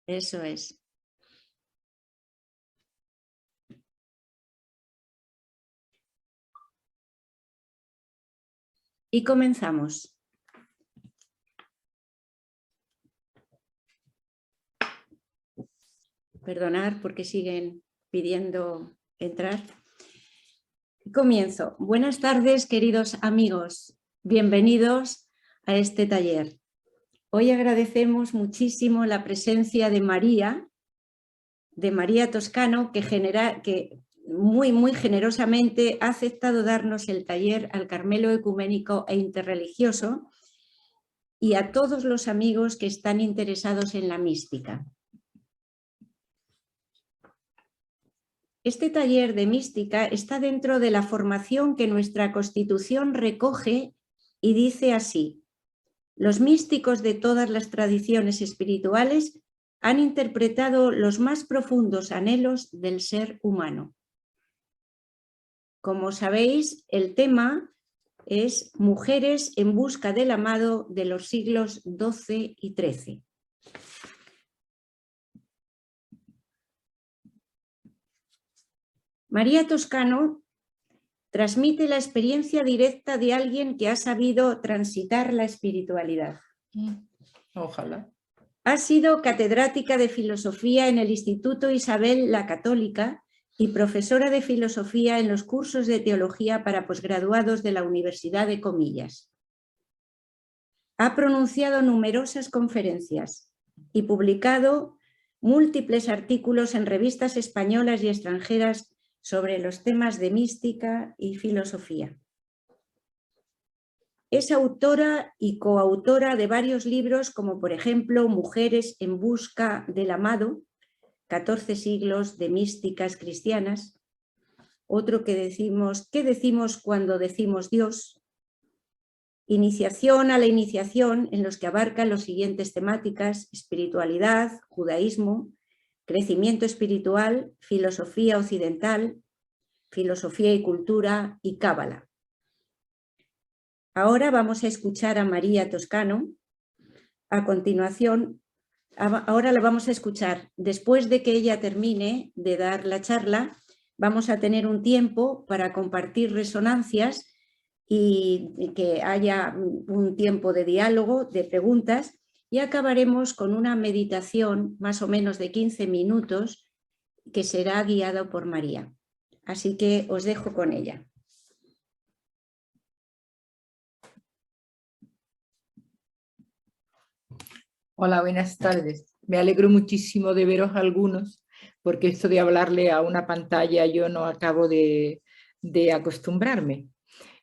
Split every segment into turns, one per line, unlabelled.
Eso es. Y comenzamos. Perdonad porque siguen pidiendo entrar. Comienzo. Buenas tardes, queridos amigos. Bienvenidos a este taller. Hoy agradecemos muchísimo la presencia de María Toscano, que muy generosamente ha aceptado darnos el taller al Carmelo Ecuménico e Interreligioso y a todos los amigos que están interesados en la mística. Este taller de mística está dentro de la formación que nuestra Constitución recoge y dice así: los místicos de todas las tradiciones espirituales han interpretado los más profundos anhelos del ser humano. Como sabéis, el tema es Mujeres en busca del amado de los siglos XII y XIII. María Toscano transmite la experiencia directa de alguien que ha sabido transitar la espiritualidad.
Ojalá.
Ha sido catedrática de filosofía en el Instituto Isabel la Católica y profesora de filosofía en los cursos de teología para posgraduados de la Universidad de Comillas. Ha pronunciado numerosas conferencias y publicado múltiples artículos en revistas españolas y extranjeras sobre los temas de mística y filosofía. Es autora y coautora de varios libros como por ejemplo Mujeres en busca del amado, 14 siglos de místicas cristianas, otro que decimos, ¿qué decimos cuando decimos Dios? Iniciación a la iniciación, en los que abarcan las siguientes temáticas: espiritualidad, judaísmo, crecimiento espiritual, filosofía occidental, filosofía y cultura y cábala. Ahora vamos a escuchar a María Toscano. A continuación, ahora la vamos a escuchar. Después de que ella termine de dar la charla, vamos a tener un tiempo para compartir resonancias y que haya un tiempo de diálogo, de preguntas, y acabaremos con una meditación más o menos de 15 minutos que será guiada por María. Así que os dejo con ella.
Hola, buenas tardes. Me alegro muchísimo de veros algunos, porque esto de hablarle a una pantalla yo no acabo de acostumbrarme.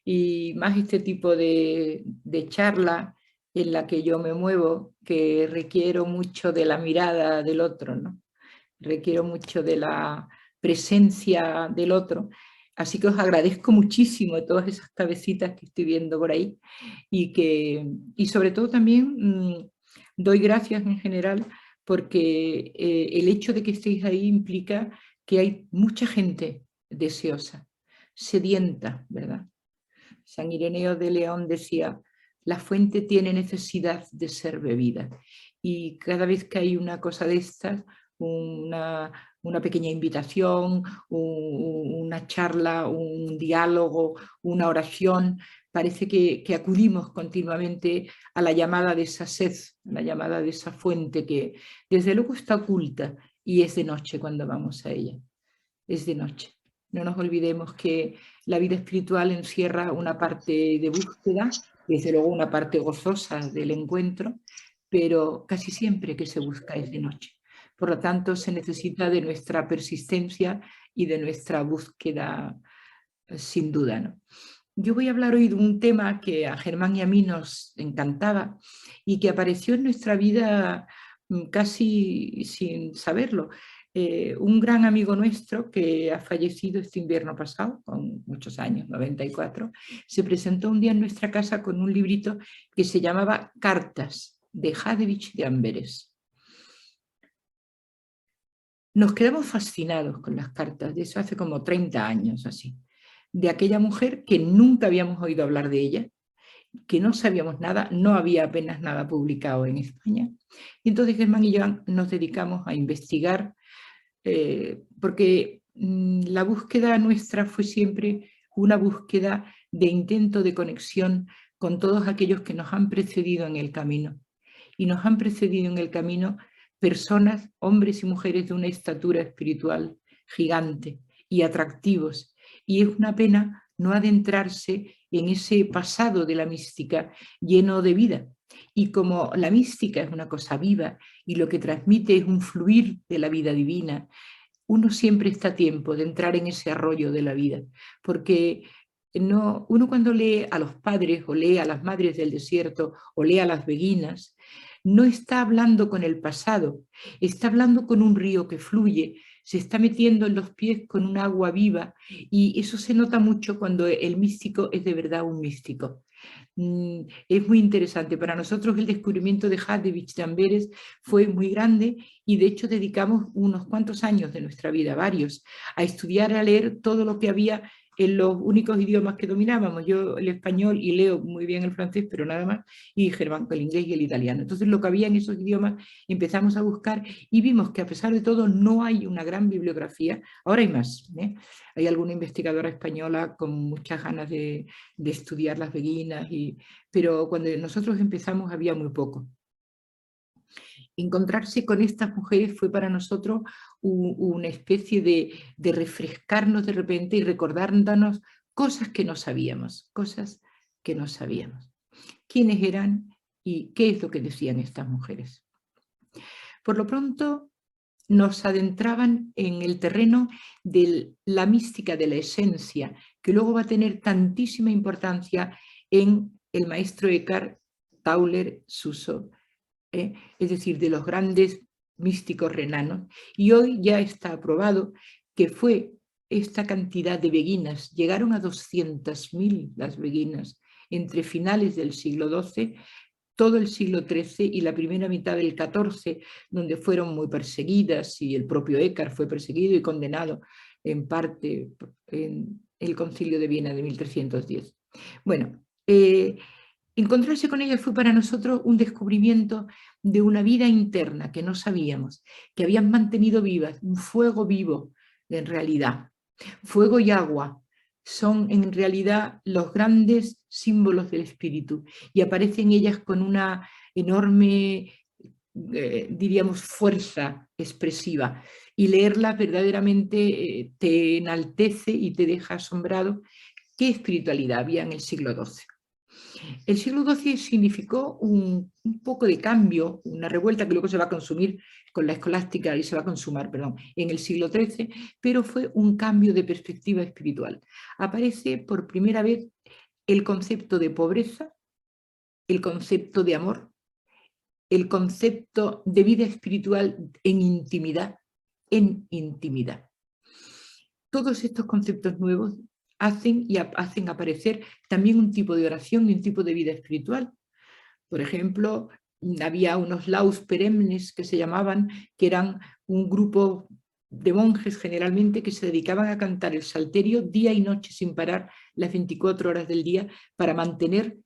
Y más este tipo de charla en la que yo me muevo, que requiero mucho de la mirada del otro, ¿no? Requiero mucho de la presencia del otro. Así que os agradezco muchísimo todas esas cabecitas que estoy viendo por ahí y sobre todo también doy gracias en general porque el hecho de que estéis ahí implica que hay mucha gente deseosa, sedienta, ¿verdad? San Ireneo de León decía: la fuente tiene necesidad de ser bebida. Y cada vez que hay una cosa de estas, una pequeña invitación, una charla, un diálogo, una oración, parece que acudimos continuamente a la llamada de esa sed, a la llamada de esa fuente que desde luego está oculta y es de noche cuando vamos a ella, es de noche. No nos olvidemos que la vida espiritual encierra una parte de búsqueda, desde luego una parte gozosa del encuentro, pero casi siempre que se busca es de noche. Por lo tanto, se necesita de nuestra persistencia y de nuestra búsqueda, sin duda, ¿no? Yo voy a hablar hoy de un tema que a Germán y a mí nos encantaba y que apareció en nuestra vida casi sin saberlo. Un gran amigo nuestro que ha fallecido este invierno pasado, con muchos años, 94, se presentó un día en nuestra casa con un librito que se llamaba Cartas, de Hadevich de Amberes. Nos quedamos fascinados con las cartas, de eso hace como 30 años así, de aquella mujer que nunca habíamos oído hablar de ella que no sabíamos nada, no había apenas nada publicado en España. Y entonces Germán y yo nos dedicamos a investigar, porque la búsqueda nuestra fue siempre una búsqueda de intento de conexión con todos aquellos que nos han precedido en el camino. Y nos han precedido en el camino personas, hombres y mujeres de una estatura espiritual gigante y atractivos. Y es una pena no adentrarse en ese pasado de la mística lleno de vida. Y como la mística es una cosa viva y lo que transmite es un fluir de la vida divina, uno siempre está a tiempo de entrar en ese arroyo de la vida, porque uno cuando lee a los padres o lee a las madres del desierto o lee a las beguinas, no está hablando con el pasado, está hablando con un río que fluye, se está metiendo en los pies con un agua viva, y eso se nota mucho cuando el místico es de verdad un místico. Es muy interesante. Para nosotros el descubrimiento de Hadevich de Amberes fue muy grande, y de hecho dedicamos unos cuantos años de nuestra vida, varios, a estudiar, a leer todo lo que había en los únicos idiomas que dominábamos. Yo el español y leo muy bien el francés, pero nada más, y Germán, el inglés y el italiano. Entonces lo que había en esos idiomas empezamos a buscar y vimos que a pesar de todo no hay una gran bibliografía. Ahora hay más, ¿eh? Hay alguna investigadora española con muchas ganas de estudiar las beguinas, pero cuando nosotros empezamos había muy poco. Encontrarse con estas mujeres fue para nosotros una especie de refrescarnos de repente y recordándonos cosas que no sabíamos, cosas que no sabíamos. ¿Quiénes eran y qué es lo que decían estas mujeres? Por lo pronto nos adentraban en el terreno de la mística de la esencia, que luego va a tener tantísima importancia en el maestro Eckhart, Tauler, Suso, es decir, de los grandes místicos renanos. Y hoy ya está aprobado que fue esta cantidad de beguinas, llegaron a 200.000 las beguinas entre finales del siglo XII, todo el siglo XIII y la primera mitad del XIV, donde fueron muy perseguidas, y el propio Eckhart fue perseguido y condenado en parte en el Concilio de Viena de 1310. Bueno, encontrarse con ella fue para nosotros un descubrimiento de una vida interna que no sabíamos, que habían mantenido vivas, un fuego vivo en realidad. Fuego y agua son en realidad los grandes símbolos del espíritu, y aparecen ellas con una enorme, diríamos, fuerza expresiva, y leerla verdaderamente te enaltece y te deja asombrado. ¿Qué espiritualidad había en el siglo XII? El siglo XII significó un poco de cambio, una revuelta que luego se va a consumir con la escolástica y se va a consumar, perdón, en el siglo XIII, pero fue un cambio de perspectiva espiritual. Aparece por primera vez el concepto de pobreza, el concepto de amor, el concepto de vida espiritual en intimidad, en intimidad. Todos estos conceptos nuevos hacen aparecer también un tipo de oración y un tipo de vida espiritual. Por ejemplo, había unos laus perennes que se llamaban, que eran un grupo de monjes generalmente que se dedicaban a cantar el salterio día y noche sin parar las 24 horas del día, para mantener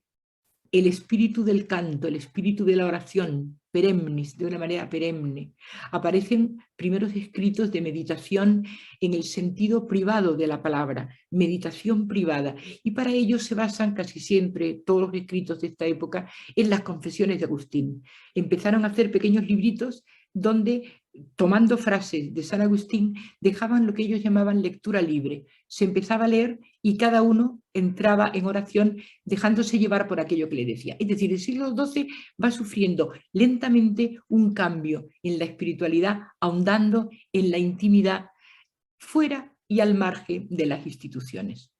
el espíritu del canto, el espíritu de la oración, perennis, de una manera perenne. Aparecen primeros escritos de meditación en el sentido privado de la palabra, meditación privada, y para ello se basan casi siempre todos los escritos de esta época en las confesiones de Agustín. Empezaron a hacer pequeños libritos donde, tomando frases de San Agustín, dejaban lo que ellos llamaban lectura libre. Se empezaba a leer y cada uno entraba en oración dejándose llevar por aquello que le decía. Es decir, el siglo XII va sufriendo lentamente un cambio en la espiritualidad, ahondando en la intimidad fuera y al margen de las instituciones.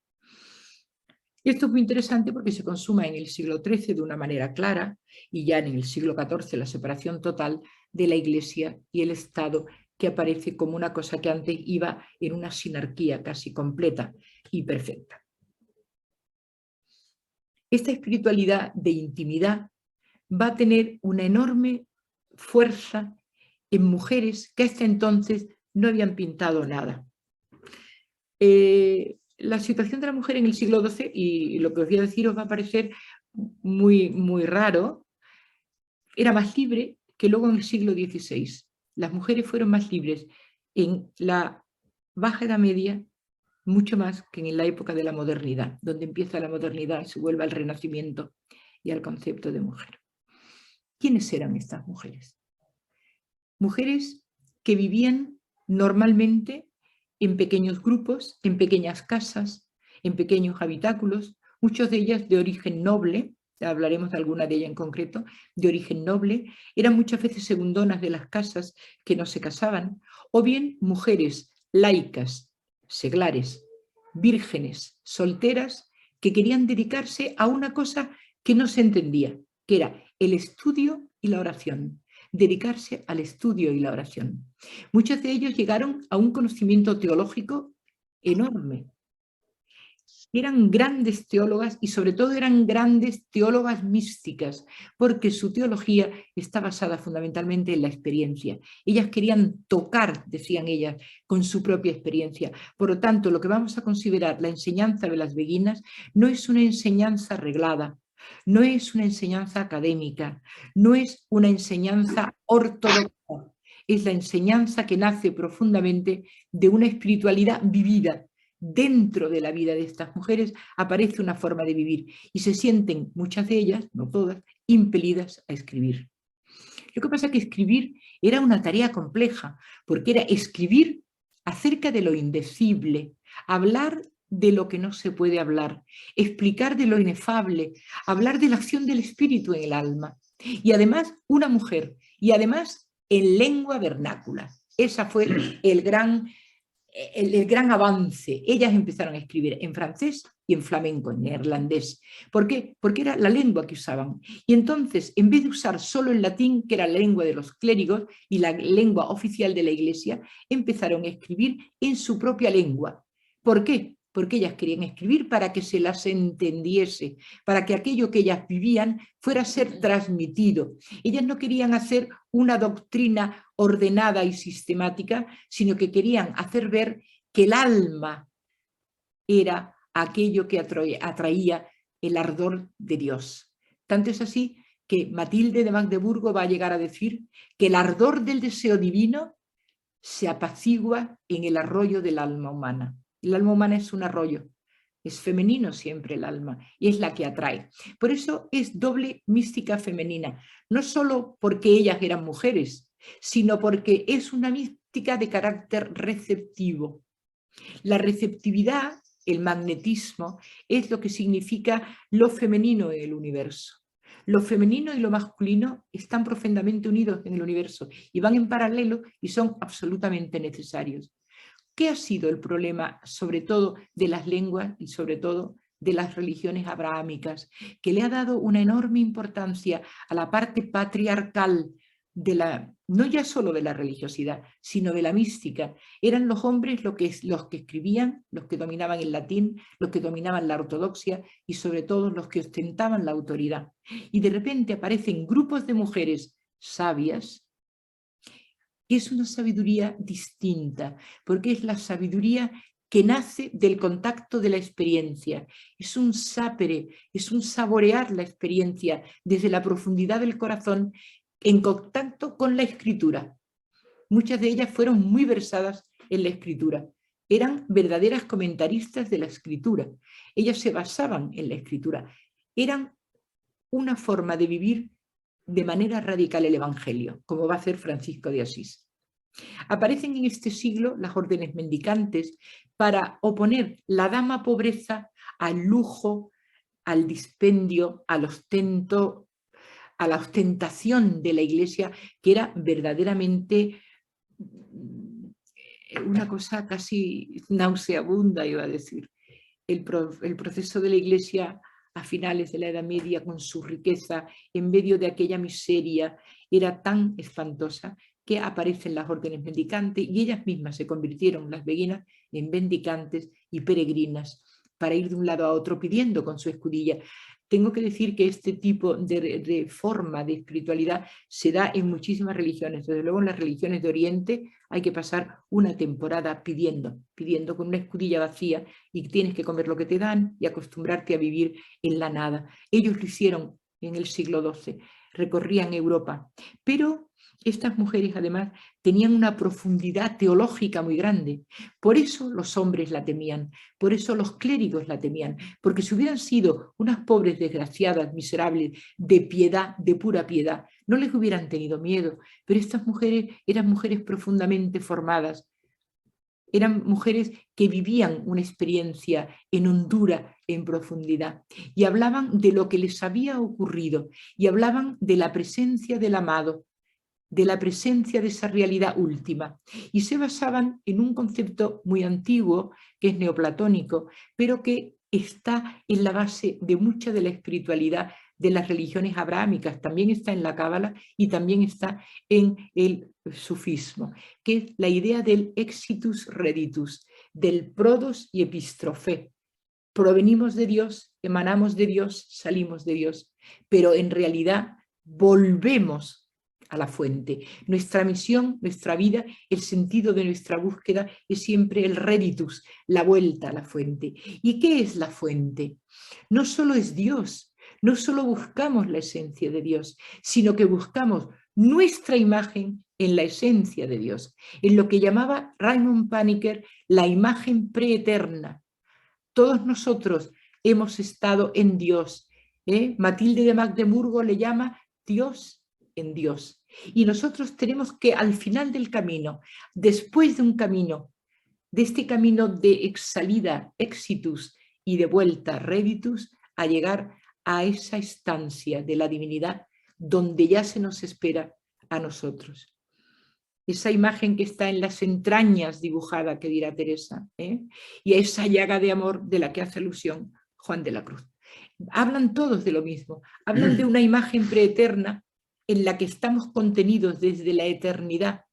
Esto es muy interesante porque se consuma en el siglo XIII de una manera clara, y ya en el siglo XIV la separación total de la Iglesia y el Estado, que aparece como una cosa que antes iba en una sinarquía casi completa y perfecta. Esta espiritualidad de intimidad va a tener una enorme fuerza en mujeres que hasta entonces no habían pintado nada. La situación de la mujer en el siglo XII, y lo que os voy a decir os va a parecer muy, muy raro, era más libre que luego en el siglo XVI. Las mujeres fueron más libres en la Baja Edad Media, mucho más que en la época de la modernidad, donde empieza la modernidad y se vuelve al Renacimiento y al concepto de mujer. ¿Quiénes eran estas mujeres? Mujeres que vivían normalmente en pequeños grupos, en pequeñas casas, en pequeños habitáculos, muchas de ellas de origen noble, hablaremos de alguna de ellas en concreto, de origen noble, eran muchas veces segundonas de las casas que no se casaban, o bien mujeres laicas, seglares, vírgenes, solteras, que querían dedicarse a una cosa que no se entendía, que era el estudio y la oración. Dedicarse al estudio y la oración. Muchos de ellos llegaron a un conocimiento teológico enorme. Eran grandes teólogas y sobre todo eran grandes teólogas místicas, porque su teología está basada fundamentalmente en la experiencia. Ellas querían tocar, decían ellas, con su propia experiencia. Por lo tanto, lo que vamos a considerar la enseñanza de las beguinas no es una enseñanza arreglada, no es una enseñanza académica, no es una enseñanza ortodoxa, es la enseñanza que nace profundamente de una espiritualidad vivida. Dentro de la vida de estas mujeres aparece una forma de vivir y se sienten, muchas de ellas, no todas, impelidas a escribir. Lo que pasa es que escribir era una tarea compleja, porque era escribir acerca de lo indecible, hablar de lo que no se puede hablar, explicar de lo inefable, hablar de la acción del espíritu en el alma. Y además una mujer, y además en lengua vernácula. Ese fue el gran avance. Ellas empezaron a escribir en francés y en flamenco, en neerlandés. ¿Por qué? Porque era la lengua que usaban. Y entonces, en vez de usar solo el latín, que era la lengua de los clérigos y la lengua oficial de la Iglesia, empezaron a escribir en su propia lengua. ¿Por qué? Porque ellas querían escribir para que se las entendiese, para que aquello que ellas vivían fuera a ser transmitido. Ellas no querían hacer una doctrina ordenada y sistemática, sino que querían hacer ver que el alma era aquello que atraía el ardor de Dios. Tanto es así que Matilde de Magdeburgo va a llegar a decir que el ardor del deseo divino se apacigua en el arroyo del alma humana. El alma humana es un arroyo, es femenino siempre el alma y es la que atrae. Por eso es doble mística femenina, no solo porque ellas eran mujeres, sino porque es una mística de carácter receptivo. La receptividad, el magnetismo, es lo que significa lo femenino en el universo. Lo femenino y lo masculino están profundamente unidos en el universo y van en paralelo y son absolutamente necesarios. ¿Qué ha sido el problema, sobre todo, de las lenguas y sobre todo de las religiones abrahámicas? Que le ha dado una enorme importancia a la parte patriarcal de la, no ya solo de la religiosidad, sino de la mística. Eran los hombres los que escribían, los que dominaban el latín, los que dominaban la ortodoxia y sobre todo los que ostentaban la autoridad. Y de repente aparecen grupos de mujeres sabias. Es una sabiduría distinta, porque es la sabiduría que nace del contacto de la experiencia. Es un sapere, es un saborear la experiencia desde la profundidad del corazón en contacto con la escritura. Muchas de ellas fueron muy versadas en la escritura. Eran verdaderas comentaristas de la escritura. Ellas se basaban en la escritura. Eran una forma de vivir de manera radical el Evangelio, como va a hacer Francisco de Asís. Aparecen en este siglo las órdenes mendicantes para oponer la dama pobreza al lujo, al dispendio, al ostento, a la ostentación de la Iglesia, que era verdaderamente una cosa casi nauseabunda, iba a decir. El proceso de la Iglesia a finales de la Edad Media, con su riqueza, en medio de aquella miseria, era tan espantosa que aparecen las órdenes mendicantes y ellas mismas se convirtieron, las beguinas, en mendicantes y peregrinas para ir de un lado a otro pidiendo con su escudilla. tengo que decir que este tipo de forma de espiritualidad se da en muchísimas religiones. Desde luego en las religiones de Oriente hay que pasar una temporada pidiendo con una escudilla vacía, y tienes que comer lo que te dan y acostumbrarte a vivir en la nada. Ellos lo hicieron en el siglo XII, recorrían Europa, pero estas mujeres además tenían una profundidad teológica muy grande. Por eso los hombres la temían, por eso los clérigos la temían, porque si hubieran sido unas pobres desgraciadas, miserables, de piedad, de pura piedad, no les hubieran tenido miedo. Pero estas mujeres eran mujeres profundamente formadas, eran mujeres que vivían una experiencia en hondura, en profundidad, y hablaban de lo que les había ocurrido, y hablaban de la presencia del amado, de la presencia de esa realidad última, y se basaban en un concepto muy antiguo, que es neoplatónico, pero que está en la base de mucha de la espiritualidad de las religiones abrahámicas, también está en la Cábala y también está en el sufismo, que es la idea del exitus reditus, del prodos y epístrofe. Provenimos de Dios, emanamos de Dios, salimos de Dios, pero en realidad volvemos a la fuente. Nuestra misión, nuestra vida, el sentido de nuestra búsqueda es siempre el reditus, la vuelta a la fuente. ¿Y qué es la fuente? No solo es Dios, no solo buscamos la esencia de Dios, sino que buscamos nuestra imagen en la esencia de Dios, en lo que llamaba Raymond Paniker la imagen preeterna. Todos nosotros hemos estado en Dios. Matilde de Magdeburgo le llama Dios en Dios. Y nosotros tenemos que al final del camino, después de un camino, de este camino de exsalida, exitus, y de vuelta, reditus, a llegar a esa estancia de la divinidad donde ya se nos espera a nosotros. Esa imagen que está en las entrañas dibujada, que dirá Teresa, y a esa llaga de amor de la que hace alusión Juan de la Cruz. Hablan todos de lo mismo, hablan de una imagen preeterna en la que estamos contenidos desde la eternidad.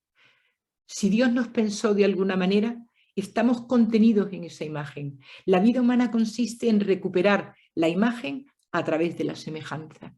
Si Dios nos pensó de alguna manera, estamos contenidos en esa imagen. La vida humana consiste en recuperar la imagen a través de la semejanza.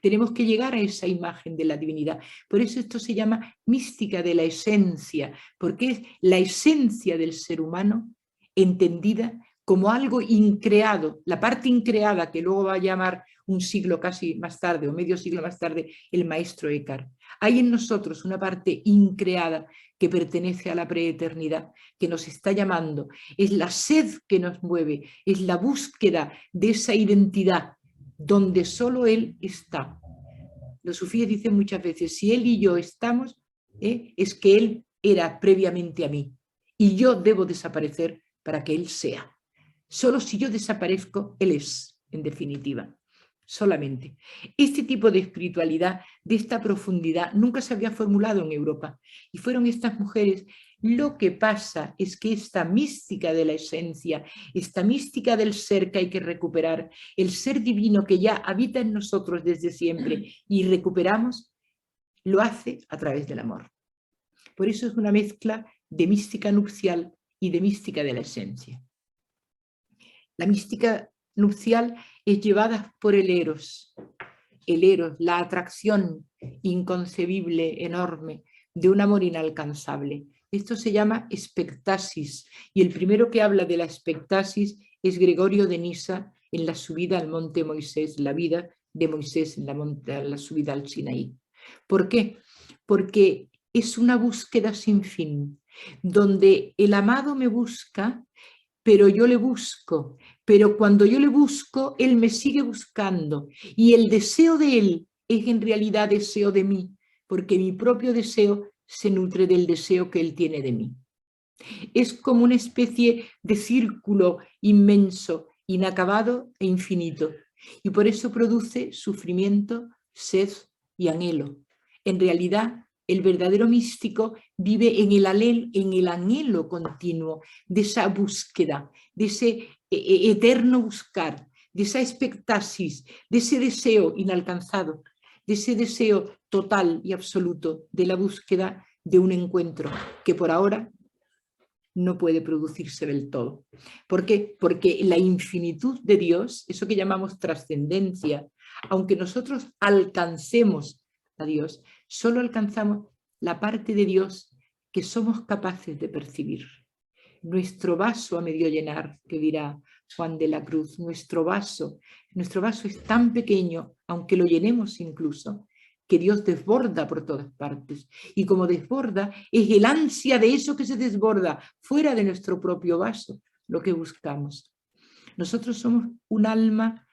Tenemos que llegar a esa imagen de la divinidad. Por eso esto se llama mística de la esencia, porque es la esencia del ser humano entendida como algo increado, la parte increada que luego va a llamar un siglo casi más tarde o medio siglo más tarde el maestro Eckhart. Hay en nosotros una parte increada que pertenece a la preeternidad, que nos está llamando. Es la sed que nos mueve, es la búsqueda de esa identidad donde solo Él está. Los sufíes dicen muchas veces, si Él y yo estamos, es que Él era previamente a mí y yo debo desaparecer para que Él sea. Solo si yo desaparezco, Él es, en definitiva. Solamente. Este tipo de espiritualidad, de esta profundidad, nunca se había formulado en Europa. Y fueron estas mujeres. Lo que pasa es que esta mística de la esencia, esta mística del ser que hay que recuperar, el ser divino que ya habita en nosotros desde siempre y recuperamos, lo hace a través del amor. Por eso es una mezcla de mística nupcial y de mística de la esencia. La mística nupcial es llevada por el eros, la atracción inconcebible, enorme, de un amor inalcanzable. Esto se llama expectasis, y el primero que habla de la expectasis es Gregorio de Nisa en la subida al monte Moisés, la vida de Moisés en la subida al Sinaí. ¿Por qué? Porque es una búsqueda sin fin, donde el amado me busca, pero yo le busco, pero cuando yo le busco, él me sigue buscando, y el deseo de él es en realidad deseo de mí, porque mi propio deseo se nutre del deseo que él tiene de mí. Es como una especie de círculo inmenso, inacabado e infinito, y por eso produce sufrimiento, sed y anhelo. En realidad, el verdadero místico vive en el anhelo continuo de esa búsqueda, de ese eterno buscar, de esa expectasis, de ese deseo inalcanzado, de ese deseo total y absoluto de la búsqueda de un encuentro que por ahora no puede producirse del todo. ¿Por qué? Porque la infinitud de Dios, eso que llamamos trascendencia, aunque nosotros alcancemos a Dios, solo alcanzamos la parte de Dios que somos capaces de percibir. Nuestro vaso a medio llenar, que dirá Juan de la Cruz, nuestro vaso es tan pequeño, aunque lo llenemos incluso, que Dios desborda por todas partes. Y como desborda, es el ansia de eso que se desborda fuera de nuestro propio vaso lo que buscamos. Nosotros somos un alma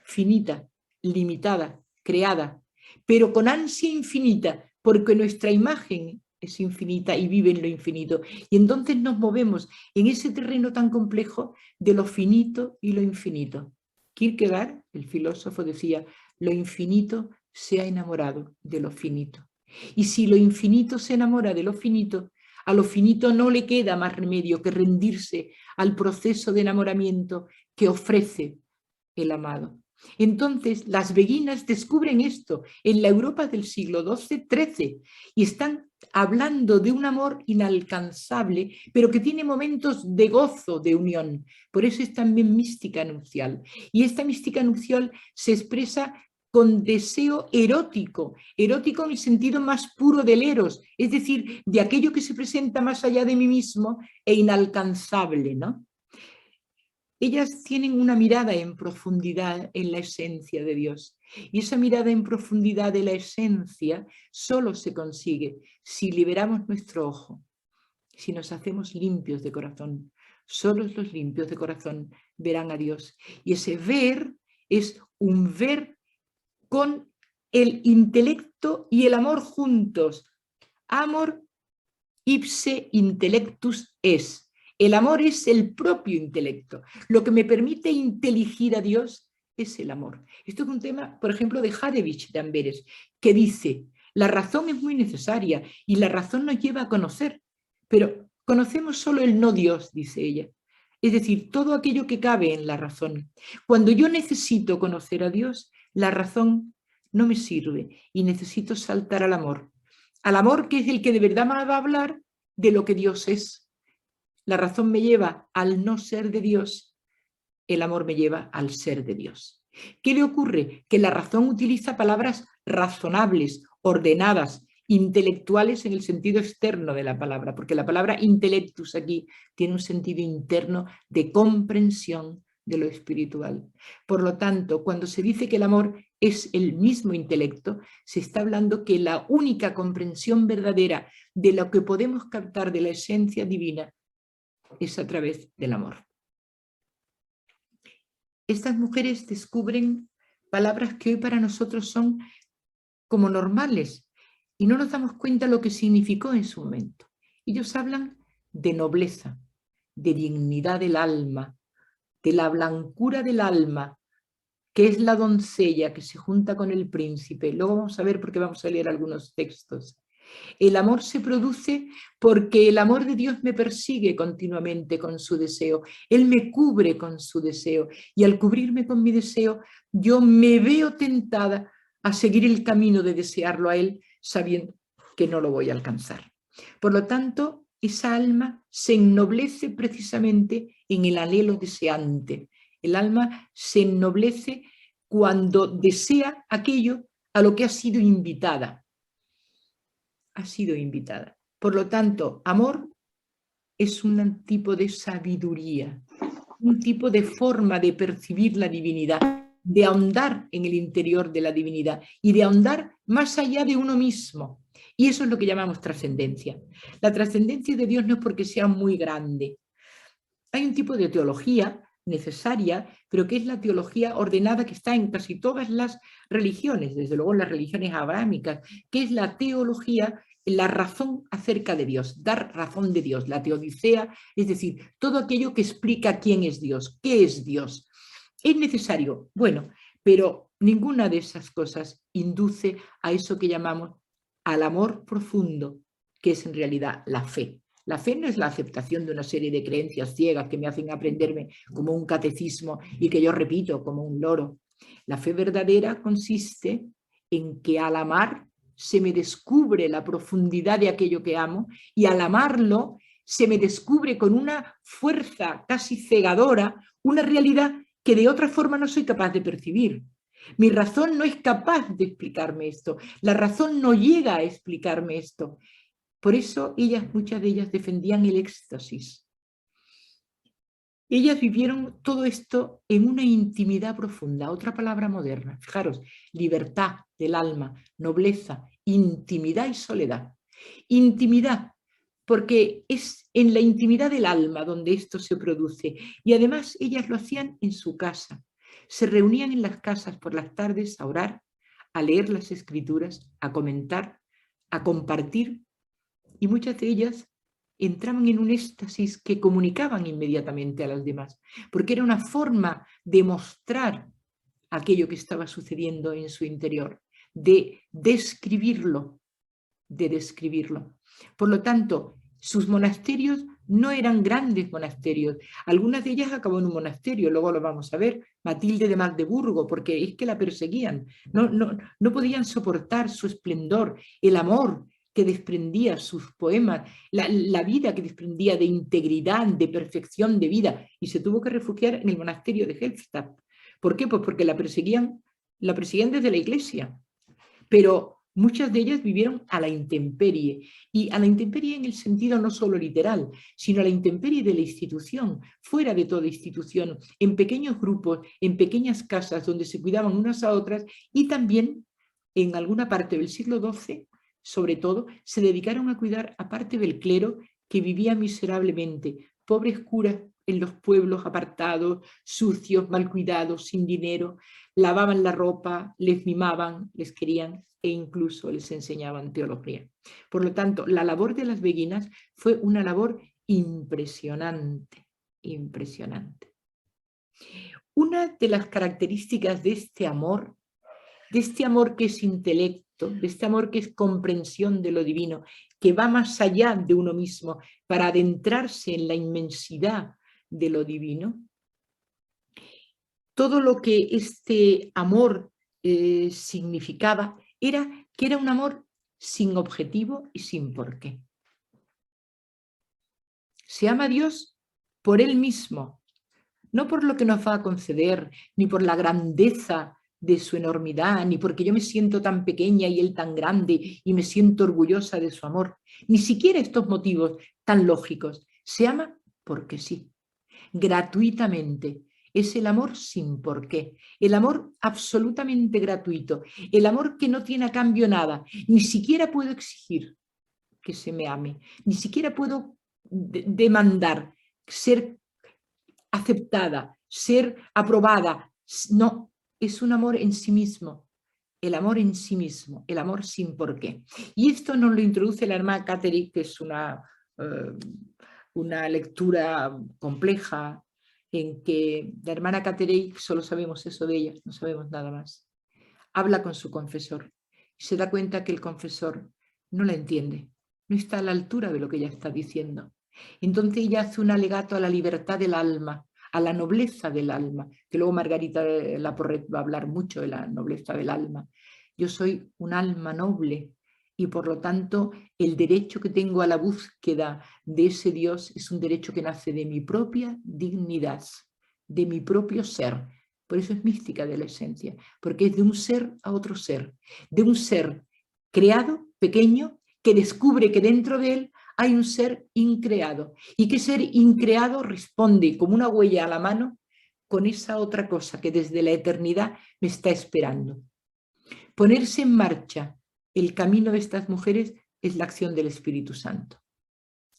finita, limitada, creada, pero con ansia infinita, porque nuestra imagen es infinita y vive en lo infinito. Y entonces nos movemos en ese terreno tan complejo de lo finito y lo infinito. Kierkegaard, el filósofo, decía, lo infinito se ha enamorado de lo finito. Y si lo infinito se enamora de lo finito, a lo finito no le queda más remedio que rendirse al proceso de enamoramiento que ofrece el amado. Entonces las beguinas descubren esto en la Europa del siglo XII-XIII y están hablando de un amor inalcanzable, pero que tiene momentos de gozo, de unión. Por eso es también mística nupcial. Y esta mística nupcial se expresa con deseo erótico, erótico en el sentido más puro del eros, es decir, de aquello que se presenta más allá de mí mismo e inalcanzable, ¿no? Ellas tienen una mirada en profundidad en la esencia de Dios. Y esa mirada en profundidad de la esencia solo se consigue si liberamos nuestro ojo, si nos hacemos limpios de corazón. Solo los limpios de corazón verán a Dios. Y ese ver es un ver con el intelecto y el amor juntos. Amor ipse intellectus es. El amor es el propio intelecto. Lo que me permite inteligir a Dios es el amor. Esto es un tema, por ejemplo, de Hadevich de Amberes, que dice, la razón es muy necesaria y la razón nos lleva a conocer, pero conocemos solo el no Dios, dice ella. Es decir, todo aquello que cabe en la razón. Cuando yo necesito conocer a Dios, la razón no me sirve y necesito saltar al amor. Al amor que es el que de verdad me va a hablar de lo que Dios es. La razón me lleva al no ser de Dios, el amor me lleva al ser de Dios. ¿Qué le ocurre? Que la razón utiliza palabras razonables, ordenadas, intelectuales en el sentido externo de la palabra, porque la palabra intellectus aquí tiene un sentido interno de comprensión de lo espiritual. Por lo tanto, cuando se dice que el amor es el mismo intelecto, se está hablando que la única comprensión verdadera de lo que podemos captar de la esencia divina es a través del amor. Estas mujeres descubren palabras que hoy para nosotros son como normales y no nos damos cuenta lo que significó en su momento. Ellos hablan de nobleza, de dignidad del alma, de la blancura del alma, que es la doncella que se junta con el príncipe. Luego vamos a ver porque vamos a leer algunos textos. El amor se produce porque el amor de Dios me persigue continuamente con su deseo. Él me cubre con su deseo y al cubrirme con mi deseo yo me veo tentada a seguir el camino de desearlo a Él sabiendo que no lo voy a alcanzar. Por lo tanto, esa alma se ennoblece precisamente en el anhelo deseante. El alma se ennoblece cuando desea aquello a lo que ha sido invitada. Ha sido invitada. Por lo tanto, amor es un tipo de sabiduría, un tipo de forma de percibir la divinidad, de ahondar en el interior de la divinidad y de ahondar más allá de uno mismo. Y eso es lo que llamamos trascendencia. La trascendencia de Dios no es porque sea muy grande. Hay un tipo de teología necesaria, pero que es la teología ordenada que está en casi todas las religiones, desde luego en las religiones abrahámicas, que es la teología, la razón acerca de Dios, dar razón de Dios, la teodicea, es decir, todo aquello que explica quién es Dios, qué es Dios. ¿Es necesario? Bueno, pero ninguna de esas cosas induce a eso que llamamos al amor profundo, que es en realidad la fe. La fe no es la aceptación de una serie de creencias ciegas que me hacen aprenderme como un catecismo y que yo repito como un loro. La fe verdadera consiste en que al amar se me descubre la profundidad de aquello que amo y al amarlo se me descubre con una fuerza casi cegadora una realidad que de otra forma no soy capaz de percibir. Mi razón no es capaz de explicarme esto. La razón no llega a explicarme esto. Por eso muchas de ellas defendían el éxtasis. Ellas vivieron todo esto en una intimidad profunda, otra palabra moderna. Fijaros, libertad del alma, nobleza, intimidad y soledad. Intimidad, porque es en la intimidad del alma donde esto se produce. Y además ellas lo hacían en su casa. Se reunían en las casas por las tardes a orar, a leer las escrituras, a comentar, a compartir. Y muchas de ellas entraban en un éxtasis que comunicaban inmediatamente a las demás, porque era una forma de mostrar aquello que estaba sucediendo en su interior, de describirlo, Por lo tanto, sus monasterios no eran grandes monasterios. Algunas de ellas acabó en un monasterio, luego lo vamos a ver, Matilde de Magdeburgo, porque es que la perseguían. No podían soportar su esplendor, el amor que desprendía sus poemas, la vida que desprendía de integridad, de perfección de vida, y se tuvo que refugiar en el monasterio de Helmstadt. ¿Por qué? Pues porque la perseguían desde la iglesia. Pero muchas de ellas vivieron a la intemperie, y a la intemperie en el sentido no solo literal, sino a la intemperie de la institución, fuera de toda institución, en pequeños grupos, en pequeñas casas donde se cuidaban unas a otras, y también en alguna parte del siglo XII, sobre todo, se dedicaron a cuidar a parte del clero que vivía miserablemente, pobres curas en los pueblos apartados, sucios, mal cuidados, sin dinero, lavaban la ropa, les mimaban, les querían e incluso les enseñaban teología. Por lo tanto, la labor de las beguinas fue una labor impresionante, impresionante. Una de las características de este amor que es intelecto, de este amor que es comprensión de lo divino, que va más allá de uno mismo para adentrarse en la inmensidad de lo divino, todo lo que este amor significaba era que era un amor sin objetivo y sin porqué. Se ama a Dios por Él mismo, no por lo que nos va a conceder, ni por la grandeza de su enormidad, ni porque yo me siento tan pequeña y Él tan grande y me siento orgullosa de su amor. Ni siquiera estos motivos tan lógicos. Se ama porque sí, gratuitamente. Es el amor sin porqué, el amor absolutamente gratuito, el amor que no tiene a cambio nada. Ni siquiera puedo exigir que se me ame, ni siquiera puedo demandar ser aceptada, ser aprobada. No, es un amor en sí mismo, el amor en sí mismo, el amor sin porqué. Y esto nos lo introduce la hermana Catherine, que es una lectura compleja, en que la hermana Catherine, solo sabemos eso de ella, no sabemos nada más. Habla con su confesor y se da cuenta que el confesor no la entiende, no está a la altura de lo que ella está diciendo. Entonces ella hace un alegato a la libertad del alma, a la nobleza del alma, que luego Margarita Laporrette va a hablar mucho de la nobleza del alma. Yo soy un alma noble y por lo tanto el derecho que tengo a la búsqueda de ese Dios es un derecho que nace de mi propia dignidad, de mi propio ser. Por eso es mística de la esencia, porque es de un ser a otro ser, de un ser creado, pequeño, que descubre que dentro de él hay un ser increado y que ser increado responde como una huella a la mano con esa otra cosa que desde la eternidad me está esperando. Ponerse en marcha el camino de estas mujeres es la acción del Espíritu Santo.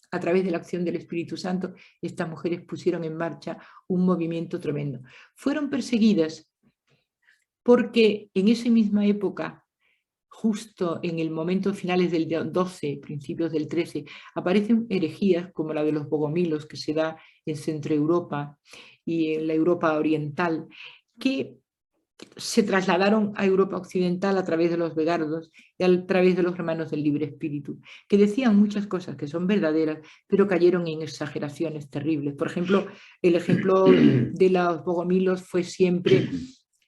A través de la acción del Espíritu Santo, estas mujeres pusieron en marcha un movimiento tremendo. Fueron perseguidas porque en esa misma época, justo en el momento finales del 12, principios del 13, aparecen herejías como la de los bogomilos que se da en Centro Europa y en la Europa oriental, que se trasladaron a Europa occidental a través de los begardos y a través de los hermanos del Libre Espíritu, que decían muchas cosas que son verdaderas, pero cayeron en exageraciones terribles. Por ejemplo, el ejemplo de los bogomilos fue siempre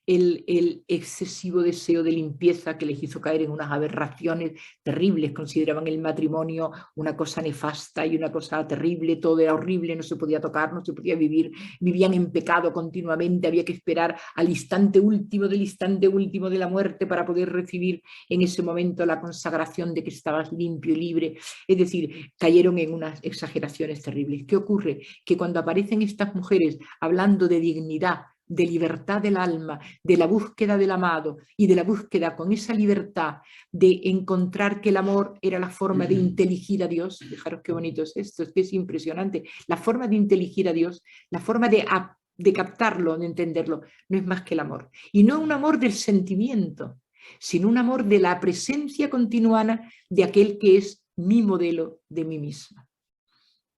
el excesivo deseo de limpieza que les hizo caer en unas aberraciones terribles. Consideraban el matrimonio una cosa nefasta y una cosa terrible, todo era horrible, no se podía tocar, no se podía vivir, vivían en pecado continuamente, había que esperar al instante último de la muerte para poder recibir en ese momento la consagración de que estabas limpio y libre. Es decir, cayeron en unas exageraciones terribles. ¿Qué ocurre? Que cuando aparecen estas mujeres hablando de dignidad, de libertad del alma, de la búsqueda del amado y de la búsqueda con esa libertad de encontrar que el amor era la forma de inteligir a Dios. Fijaros qué bonito es esto, es que es impresionante. La forma de inteligir a Dios, la forma de captarlo, de entenderlo, no es más que el amor. Y no un amor del sentimiento, sino un amor de la presencia continuada de aquel que es mi modelo de mí misma.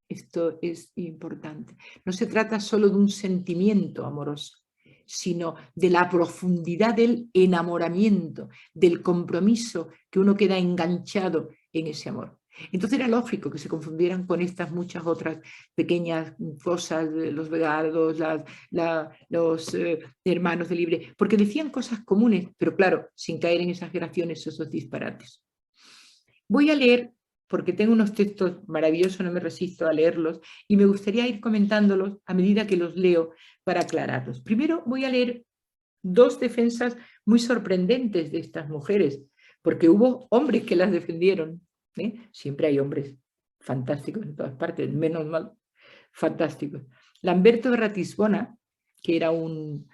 Esto es importante. No se trata solo de un sentimiento amoroso, sino de la profundidad del enamoramiento, del compromiso, que uno queda enganchado en ese amor. Entonces era lógico que se confundieran con estas muchas otras pequeñas cosas, los vegados, los hermanos de Libre, porque decían cosas comunes, pero claro, sin caer en exageraciones, esos disparates. Voy a leer, porque tengo unos textos maravillosos, no me resisto a leerlos, y me gustaría ir comentándolos a medida que los leo para aclararlos. Primero voy a leer dos defensas muy sorprendentes de estas mujeres, porque hubo hombres que las defendieron, ¿eh? Siempre hay hombres fantásticos en todas partes, menos mal, fantásticos. Lamberto de Ratisbona, que era un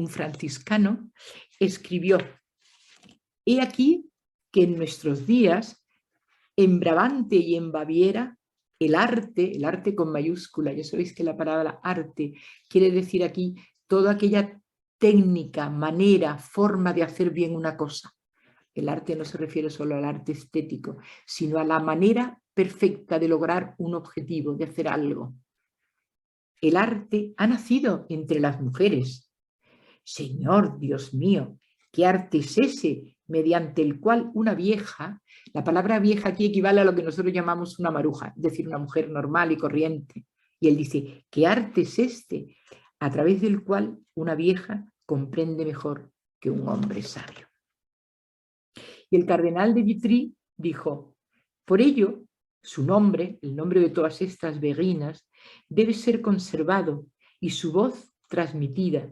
franciscano, escribió: he aquí que en nuestros días, en Brabante y en Baviera, el arte con mayúscula, ya sabéis que la palabra arte quiere decir aquí toda aquella técnica, manera, forma de hacer bien una cosa. El arte no se refiere solo al arte estético, sino a la manera perfecta de lograr un objetivo, de hacer algo. El arte ha nacido entre las mujeres. Señor, Dios mío, ¿qué arte es ese mediante el cual una vieja, la palabra vieja aquí equivale a lo que nosotros llamamos una maruja, es decir, una mujer normal y corriente? Y él dice, ¿qué arte es este a través del cual una vieja comprende mejor que un hombre sabio? Y el cardenal de Vitry dijo, por ello, su nombre, el nombre de todas estas beguinas, debe ser conservado y su voz transmitida.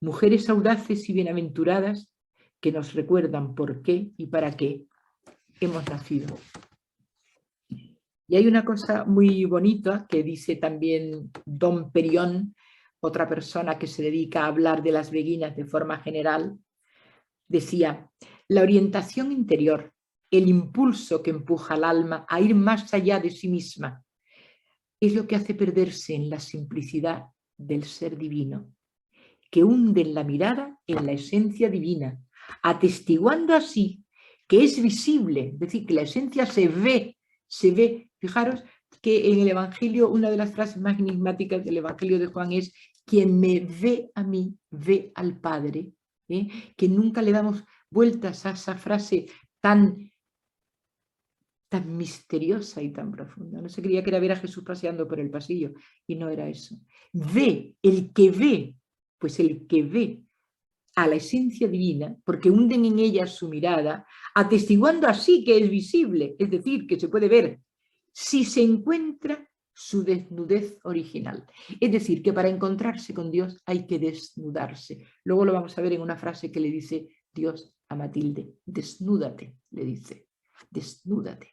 Mujeres audaces y bienaventuradas que nos recuerdan por qué y para qué hemos nacido. Y hay una cosa muy bonita que dice también Don Perión, otra persona que se dedica a hablar de las beguinas de forma general, decía, la orientación interior, el impulso que empuja al alma a ir más allá de sí misma, es lo que hace perderse en la simplicidad del ser divino, que hunde en la mirada en la esencia divina, atestiguando así que es visible, es decir, que la esencia se ve. Fijaros que en el Evangelio, una de las frases más enigmáticas del Evangelio de Juan es, quien me ve a mí, ve al Padre, ¿eh? Que nunca le damos vueltas a esa frase tan misteriosa y tan profunda. No se creía que era ver a Jesús paseando por el pasillo, y no era eso. Ve, el que ve, pues el que ve a la esencia divina, porque hunden en ella su mirada, atestiguando así que es visible, es decir, que se puede ver, si se encuentra su desnudez original. Es decir, que para encontrarse con Dios hay que desnudarse. Luego lo vamos a ver en una frase que le dice Dios a Matilde, desnúdate, le dice, desnúdate.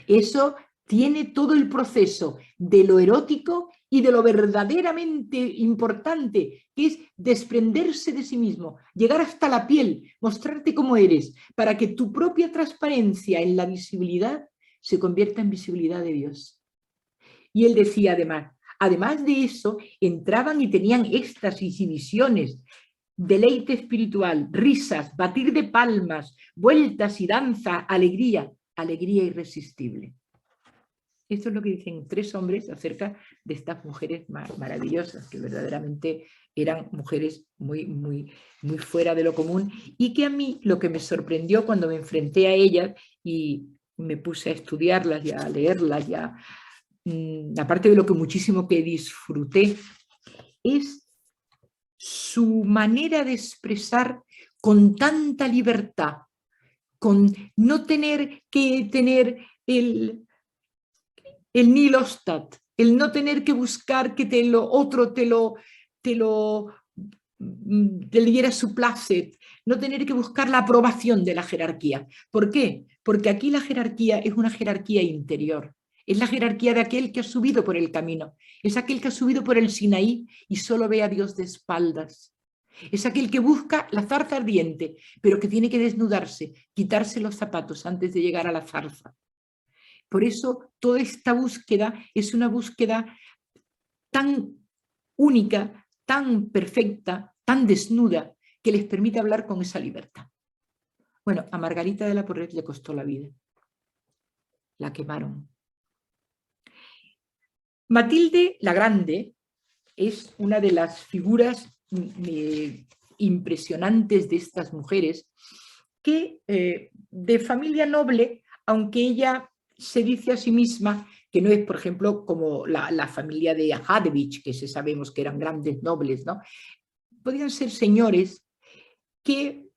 Eso tiene todo el proceso de lo erótico y de lo verdaderamente importante, que es desprenderse de sí mismo, llegar hasta la piel, mostrarte cómo eres, para que tu propia transparencia en la visibilidad se convierta en visibilidad de Dios. Y él decía además de eso, entraban y tenían éxtasis y visiones, deleite espiritual, risas, batir de palmas, vueltas y danza, alegría irresistible. Esto es lo que dicen tres hombres acerca de estas mujeres maravillosas, que verdaderamente eran mujeres muy, muy, muy fuera de lo común, y que a mí lo que me sorprendió cuando me enfrenté a ellas y me puse a estudiarlas y a leerlas, aparte de lo que muchísimo que disfruté, es su manera de expresar con tanta libertad, con no tener que tener el nihilostat, el no tener que buscar que otro te le diera su placer, no tener que buscar la aprobación de la jerarquía. ¿Por qué? Porque aquí la jerarquía es una jerarquía interior. Es la jerarquía de aquel que ha subido por el camino. Es aquel que ha subido por el Sinaí y solo ve a Dios de espaldas. Es aquel que busca la zarza ardiente, pero que tiene que desnudarse, quitarse los zapatos antes de llegar a la zarza. Por eso toda esta búsqueda es una búsqueda tan única, tan perfecta, tan desnuda, que les permite hablar con esa libertad. Bueno, a Margarita de la Porret le costó la vida. La quemaron. Matilde la Grande es una de las figuras impresionantes de estas mujeres que de familia noble, aunque ella se dice a sí misma que no es, por ejemplo, como la familia de Hadevich, que sabemos que eran grandes nobles, ¿no? Podían ser señores que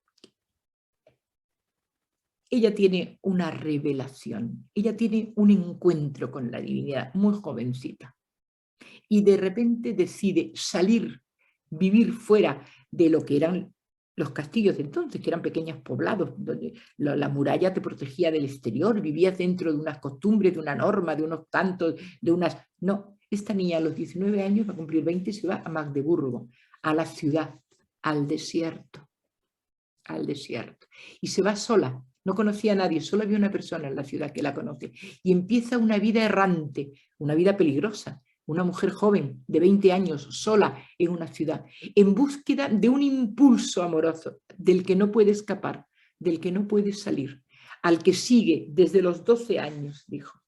ella tiene una revelación, ella tiene un encuentro con la divinidad muy jovencita y de repente decide salir, vivir fuera de lo que eran los castillos de entonces, que eran pequeños poblados, donde la muralla te protegía del exterior, vivías dentro de unas costumbres, de una norma, de unos cantos, de unas... No, esta niña a los 19 años, va a cumplir 20, se va a Magdeburgo, a la ciudad, al desierto. Y se va sola, no conocía a nadie, solo había una persona en la ciudad que la conoce. Y empieza una vida errante, una vida peligrosa. Una mujer joven de 20 años, sola en una ciudad, en búsqueda de un impulso amoroso del que no puede escapar, del que no puede salir, al que sigue desde los 12 años, dijo.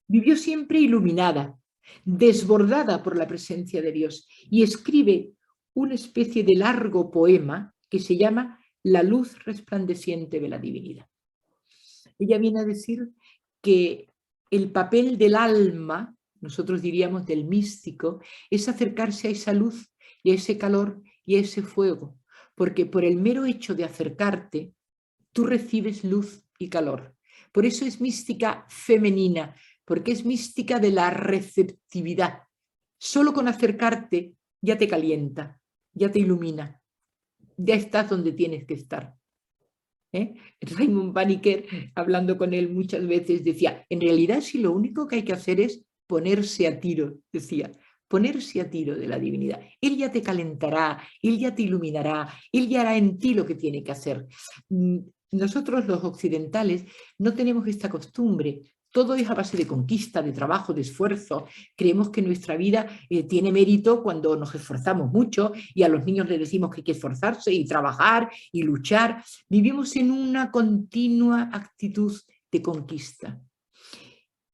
Vivió siempre iluminada, desbordada por la presencia de Dios, y escribe una especie de largo poema que se llama La luz resplandeciente de la divinidad. Ella viene a decir que el papel del alma, nosotros diríamos del místico, es acercarse a esa luz y a ese calor y a ese fuego, porque por el mero hecho de acercarte, tú recibes luz y calor. Por eso es mística femenina, porque es mística de la receptividad. Solo con acercarte ya te calienta, ya te ilumina, ya estás donde tienes que estar. Raymond Paniker, hablando con él muchas veces, decía, en realidad si lo único que hay que hacer es ponerse a tiro, decía, ponerse a tiro de la divinidad. Él ya te calentará, él ya te iluminará, él ya hará en ti lo que tiene que hacer. Nosotros los occidentales no tenemos esta costumbre. Todo es a base de conquista, de trabajo, de esfuerzo. Creemos que nuestra vida tiene mérito cuando nos esforzamos mucho y a los niños les decimos que hay que esforzarse y trabajar y luchar. Vivimos en una continua actitud de conquista.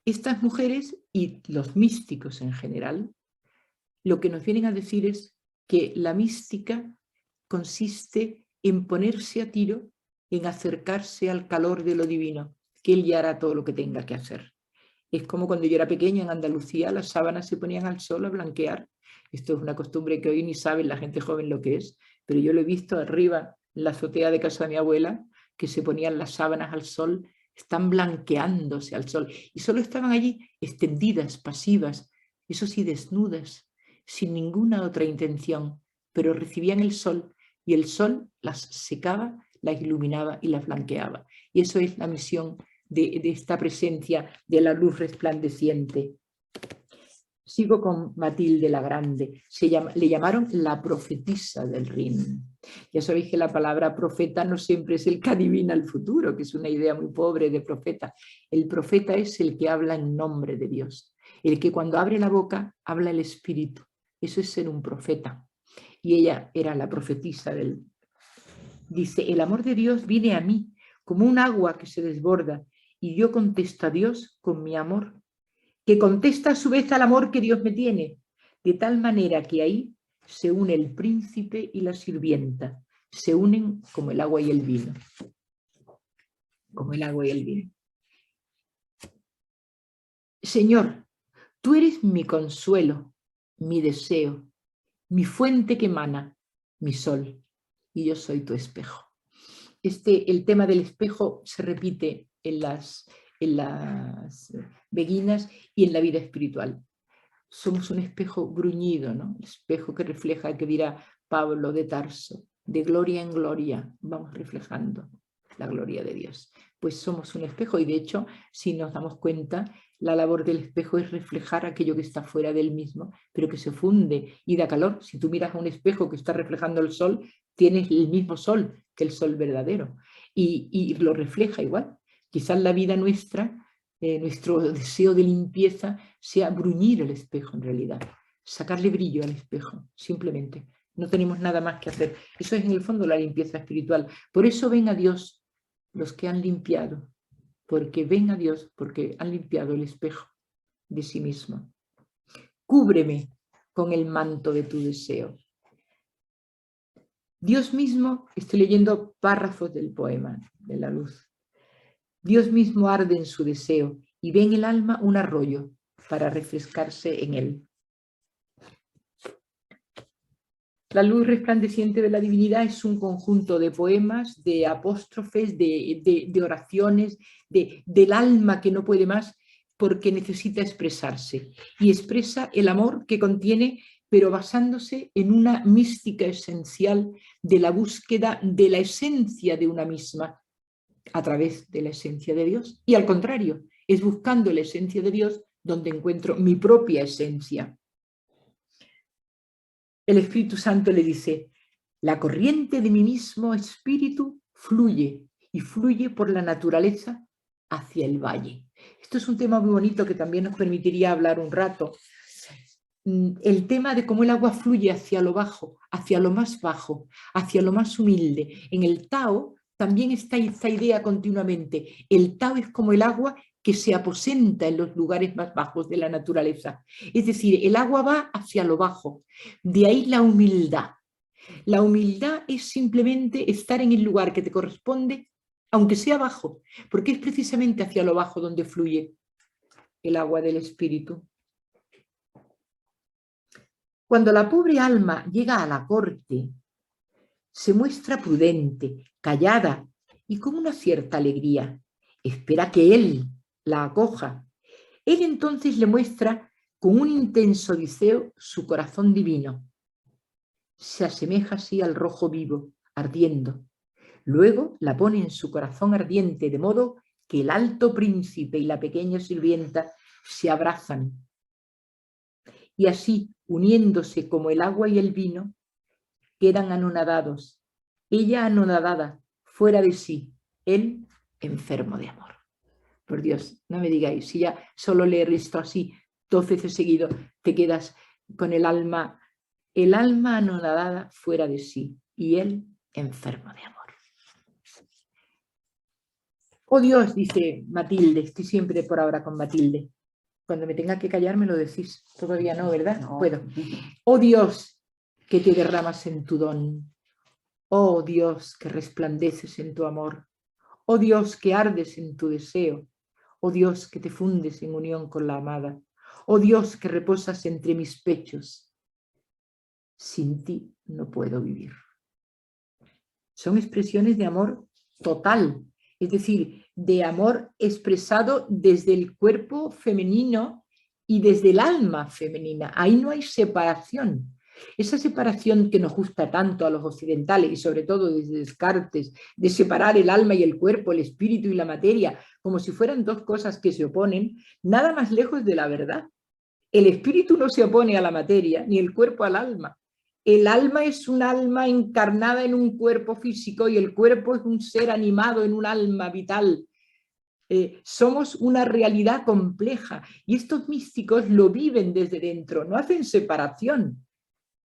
Estas mujeres y los místicos en general, lo que nos vienen a decir es que la mística consiste en ponerse a tiro, en acercarse al calor de lo divino, que él ya hará todo lo que tenga que hacer. Es como cuando yo era pequeña en Andalucía, las sábanas se ponían al sol a blanquear. Esto es una costumbre que hoy ni saben la gente joven lo que es, pero yo lo he visto arriba en la azotea de casa de mi abuela, que se ponían las sábanas al sol, están blanqueándose al sol, y solo estaban allí extendidas, pasivas, eso sí, desnudas, sin ninguna otra intención, pero recibían el sol, y el sol las secaba, las iluminaba y las blanqueaba. Y eso es la misión de esta presencia de la luz resplandeciente. Sigo con Matilde la Grande. Le llamaron la profetisa del Rin. Ya sabéis que la palabra profeta no siempre es el que adivina el futuro, que es una idea muy pobre de profeta. El profeta es el que habla en nombre de Dios. El que cuando abre la boca habla el Espíritu. Eso es ser un profeta. Y ella era la profetisa del... Dice, el amor de Dios viene a mí como un agua que se desborda y yo contesto a Dios con mi amor, que contesta a su vez al amor que Dios me tiene, de tal manera que ahí se une el príncipe y la sirvienta, se unen como el agua y el vino. Como el agua y el vino. Señor, tú eres mi consuelo, mi deseo, mi fuente que emana, mi sol. y yo soy tu espejo. El tema del espejo se repite en las beguinas y en la vida espiritual. Somos un espejo gruñido, ¿no? El espejo que refleja, que dirá Pablo de Tarso, de gloria en gloria vamos reflejando la gloria de Dios. Pues somos un espejo y de hecho, si nos damos cuenta, la labor del espejo es reflejar aquello que está fuera del mismo, pero que se funde y da calor. Si tú miras a un espejo que está reflejando el sol, tienes el mismo sol que el sol verdadero y lo refleja igual. Quizás la vida nuestra, nuestro deseo de limpieza sea bruñir el espejo en realidad, sacarle brillo al espejo, simplemente. No tenemos nada más que hacer. Eso es en el fondo la limpieza espiritual. Por eso ven a Dios los que han limpiado, porque ven a Dios porque han limpiado el espejo de sí mismo. Cúbreme con el manto de tu deseo. Dios mismo, estoy leyendo párrafos del poema de la luz. Dios mismo arde en su deseo y ve en el alma un arroyo para refrescarse en él. La luz resplandeciente de la divinidad es un conjunto de poemas, de apóstrofes, de oraciones, del alma que no puede más porque necesita expresarse. Y expresa el amor que contiene, pero basándose en una mística esencial de la búsqueda de la esencia de una misma a través de la esencia de Dios. Y al contrario, es buscando la esencia de Dios donde encuentro mi propia esencia. El Espíritu Santo le dice, la corriente de mi mismo espíritu fluye y fluye por la naturaleza hacia el valle. Esto es un tema muy bonito que también nos permitiría hablar un rato. El tema de cómo el agua fluye hacia lo bajo, hacia lo más bajo, hacia lo más humilde. En el Tao también está esta idea continuamente. El Tao es como el agua que se aposenta en los lugares más bajos de la naturaleza. Es decir, el agua va hacia lo bajo. De ahí la humildad. La humildad es simplemente estar en el lugar que te corresponde, aunque sea bajo, porque es precisamente hacia lo bajo donde fluye el agua del espíritu. Cuando la pobre alma llega a la corte, se muestra prudente, callada y con una cierta alegría. Espera que él la acoja. Él entonces le muestra con un intenso deseo su corazón divino. Se asemeja así al rojo vivo, ardiendo. Luego la pone en su corazón ardiente, de modo que el alto príncipe y la pequeña sirvienta se abrazan. Y así, uniéndose como el agua y el vino, quedan anonadados. Ella anonadada, fuera de sí, él enfermo de amor. Por Dios, no me digáis, si ya solo leer esto así 12 veces seguido, te quedas con el alma anonadada fuera de sí y él enfermo de amor. Oh Dios, dice Matilde, estoy siempre por ahora con Matilde. Cuando me tenga que callar me lo decís. Todavía no, ¿verdad? No. Puedo. Oh Dios, que te derramas en tu don. Oh Dios, que resplandeces en tu amor. Oh Dios, que ardes en tu deseo. Oh Dios, que te fundes en unión con la amada. Oh Dios, que reposas entre mis pechos. Sin ti no puedo vivir. Son expresiones de amor total, es decir, de amor expresado desde el cuerpo femenino y desde el alma femenina. Ahí no hay separación. Esa separación que nos gusta tanto a los occidentales y sobre todo desde Descartes, de separar el alma y el cuerpo, el espíritu y la materia, como si fueran dos cosas que se oponen, nada más lejos de la verdad. El espíritu no se opone a la materia, ni el cuerpo al alma. El alma es un alma encarnada en un cuerpo físico y el cuerpo es un ser animado en un alma vital. Somos una realidad compleja y estos místicos lo viven desde dentro, no hacen separación.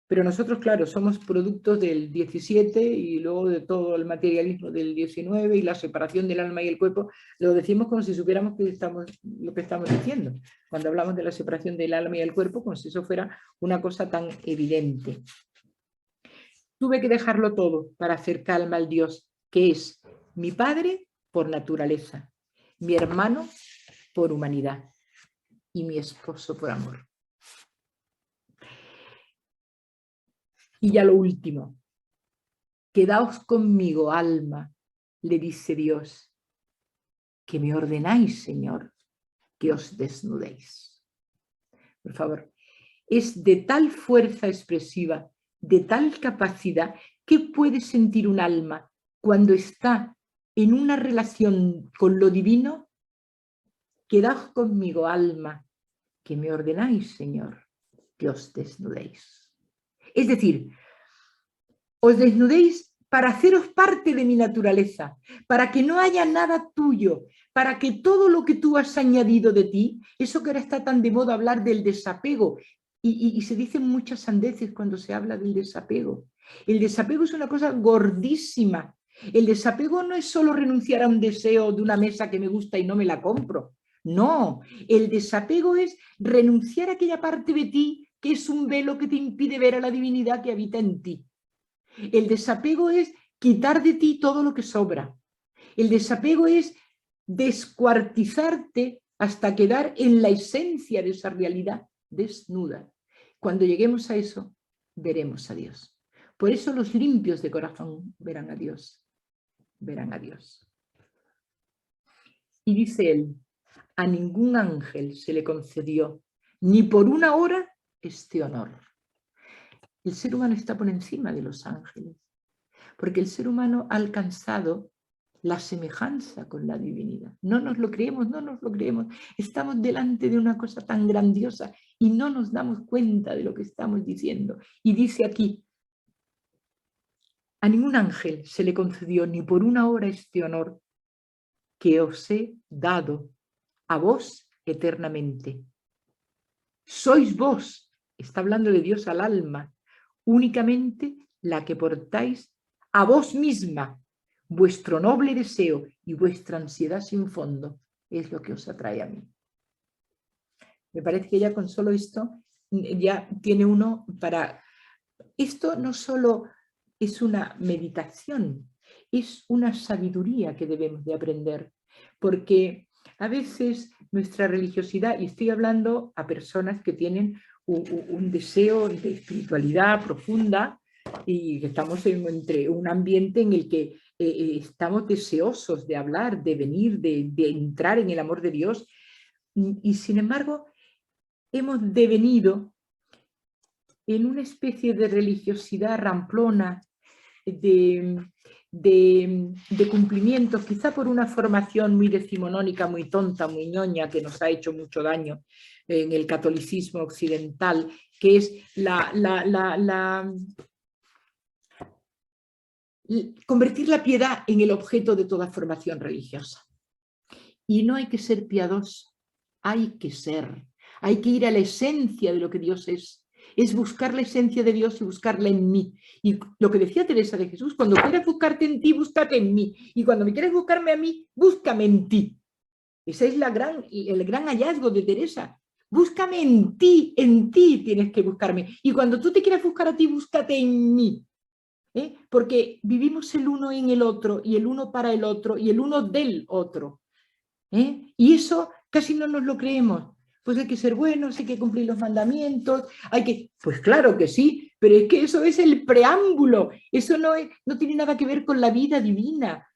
Pero nosotros, claro, somos productos del 17 y luego de todo el materialismo del 19 y la separación del alma y el cuerpo, lo decimos como si supiéramos lo que estamos diciendo. Cuando hablamos de la separación del alma y el cuerpo, como si eso fuera una cosa tan evidente. Tuve que dejarlo todo para hacer calma al Dios, que es mi padre por naturaleza, mi hermano por humanidad y mi esposo por amor. Y ya lo último, quedaos conmigo, alma, le dice Dios, que me ordenáis, Señor, que os desnudéis. Por favor, es de tal fuerza expresiva, de tal capacidad, que puede sentir un alma cuando está en una relación con lo divino. Quedaos conmigo, alma, que me ordenáis, Señor, que os desnudéis. Es decir, os desnudéis para haceros parte de mi naturaleza, para que no haya nada tuyo, para que todo lo que tú has añadido de ti, eso que ahora está tan de moda hablar del desapego, y se dicen muchas sandeces cuando se habla del desapego. El desapego es una cosa gordísima. El desapego no es solo renunciar a un deseo de una mesa que me gusta y no me la compro. No, el desapego es renunciar a aquella parte de ti que es un velo que te impide ver a la divinidad que habita en ti. El desapego es quitar de ti todo lo que sobra. El desapego es descuartizarte hasta quedar en la esencia de esa realidad desnuda. Cuando lleguemos a eso, veremos a Dios. Por eso los limpios de corazón verán a Dios. Verán a Dios. Y dice él, a ningún ángel se le concedió, ni por una hora, este honor. El ser humano está por encima de los ángeles, porque el ser humano ha alcanzado la semejanza con la divinidad. No nos lo creemos, no nos lo creemos. Estamos delante de una cosa tan grandiosa y no nos damos cuenta de lo que estamos diciendo. Y dice aquí, a ningún ángel se le concedió ni por una hora este honor que os he dado a vos eternamente. Sois vos, está hablando de Dios al alma, únicamente la que portáis a vos misma vuestro noble deseo y vuestra ansiedad sin fondo, es lo que os atrae a mí. Me parece que ya con solo esto ya tiene uno para... Esto no solo es una meditación, es una sabiduría que debemos de aprender, porque a veces nuestra religiosidad, y estoy hablando a personas que tienen un deseo de espiritualidad profunda y que estamos entre un ambiente en el que estamos deseosos de hablar, de venir, de entrar en el amor de Dios, y sin embargo hemos devenido en una especie de religiosidad ramplona, de cumplimientos, quizá por una formación muy decimonónica, muy tonta, muy ñoña, que nos ha hecho mucho daño en el catolicismo occidental, que es convertir la piedad en el objeto de toda formación religiosa. Y no hay que ser piadoso, hay que ir a la esencia de lo que Dios es buscar la esencia de Dios y buscarla en mí. Y lo que decía Teresa de Jesús, cuando quieras buscarte en ti, búscate en mí. Y cuando me quieres buscarme a mí, búscame en ti. Ese es el gran hallazgo de Teresa. Búscame en ti tienes que buscarme. Y cuando tú te quieras buscar a ti, búscate en mí. Porque vivimos el uno en el otro, y el uno para el otro, y el uno del otro. Y eso casi no nos lo creemos. Pues hay que ser buenos, hay que cumplir los mandamientos, pues claro que sí, pero es que eso es el preámbulo, eso no tiene nada que ver con la vida divina.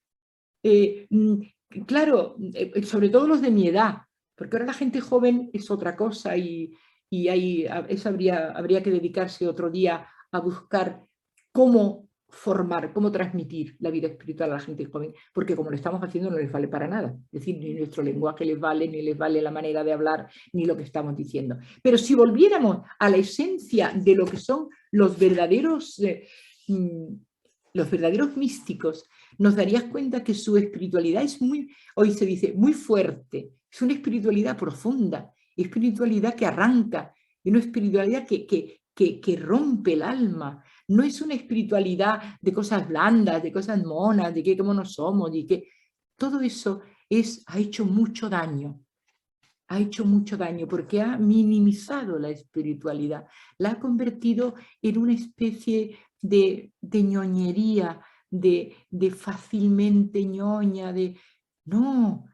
Claro, sobre todo los de mi edad, porque ahora la gente joven es otra cosa y eso habría que dedicarse otro día a buscar cómo formar, cómo transmitir la vida espiritual a la gente joven, porque como lo estamos haciendo no les vale para nada. Es decir, ni nuestro lenguaje les vale, ni les vale la manera de hablar, ni lo que estamos diciendo. Pero si volviéramos a la esencia de lo que son los verdaderos místicos, nos darías cuenta que su espiritualidad es hoy se dice, muy fuerte. Es una espiritualidad profunda, espiritualidad que arranca, es una espiritualidad que rompe el alma. No es una espiritualidad de cosas blandas, de cosas monas, de qué monos somos, de que todo eso ha hecho mucho daño. Ha hecho mucho daño porque ha minimizado la espiritualidad, la ha convertido en una especie de ñoñería, de fácilmente ñoña, No,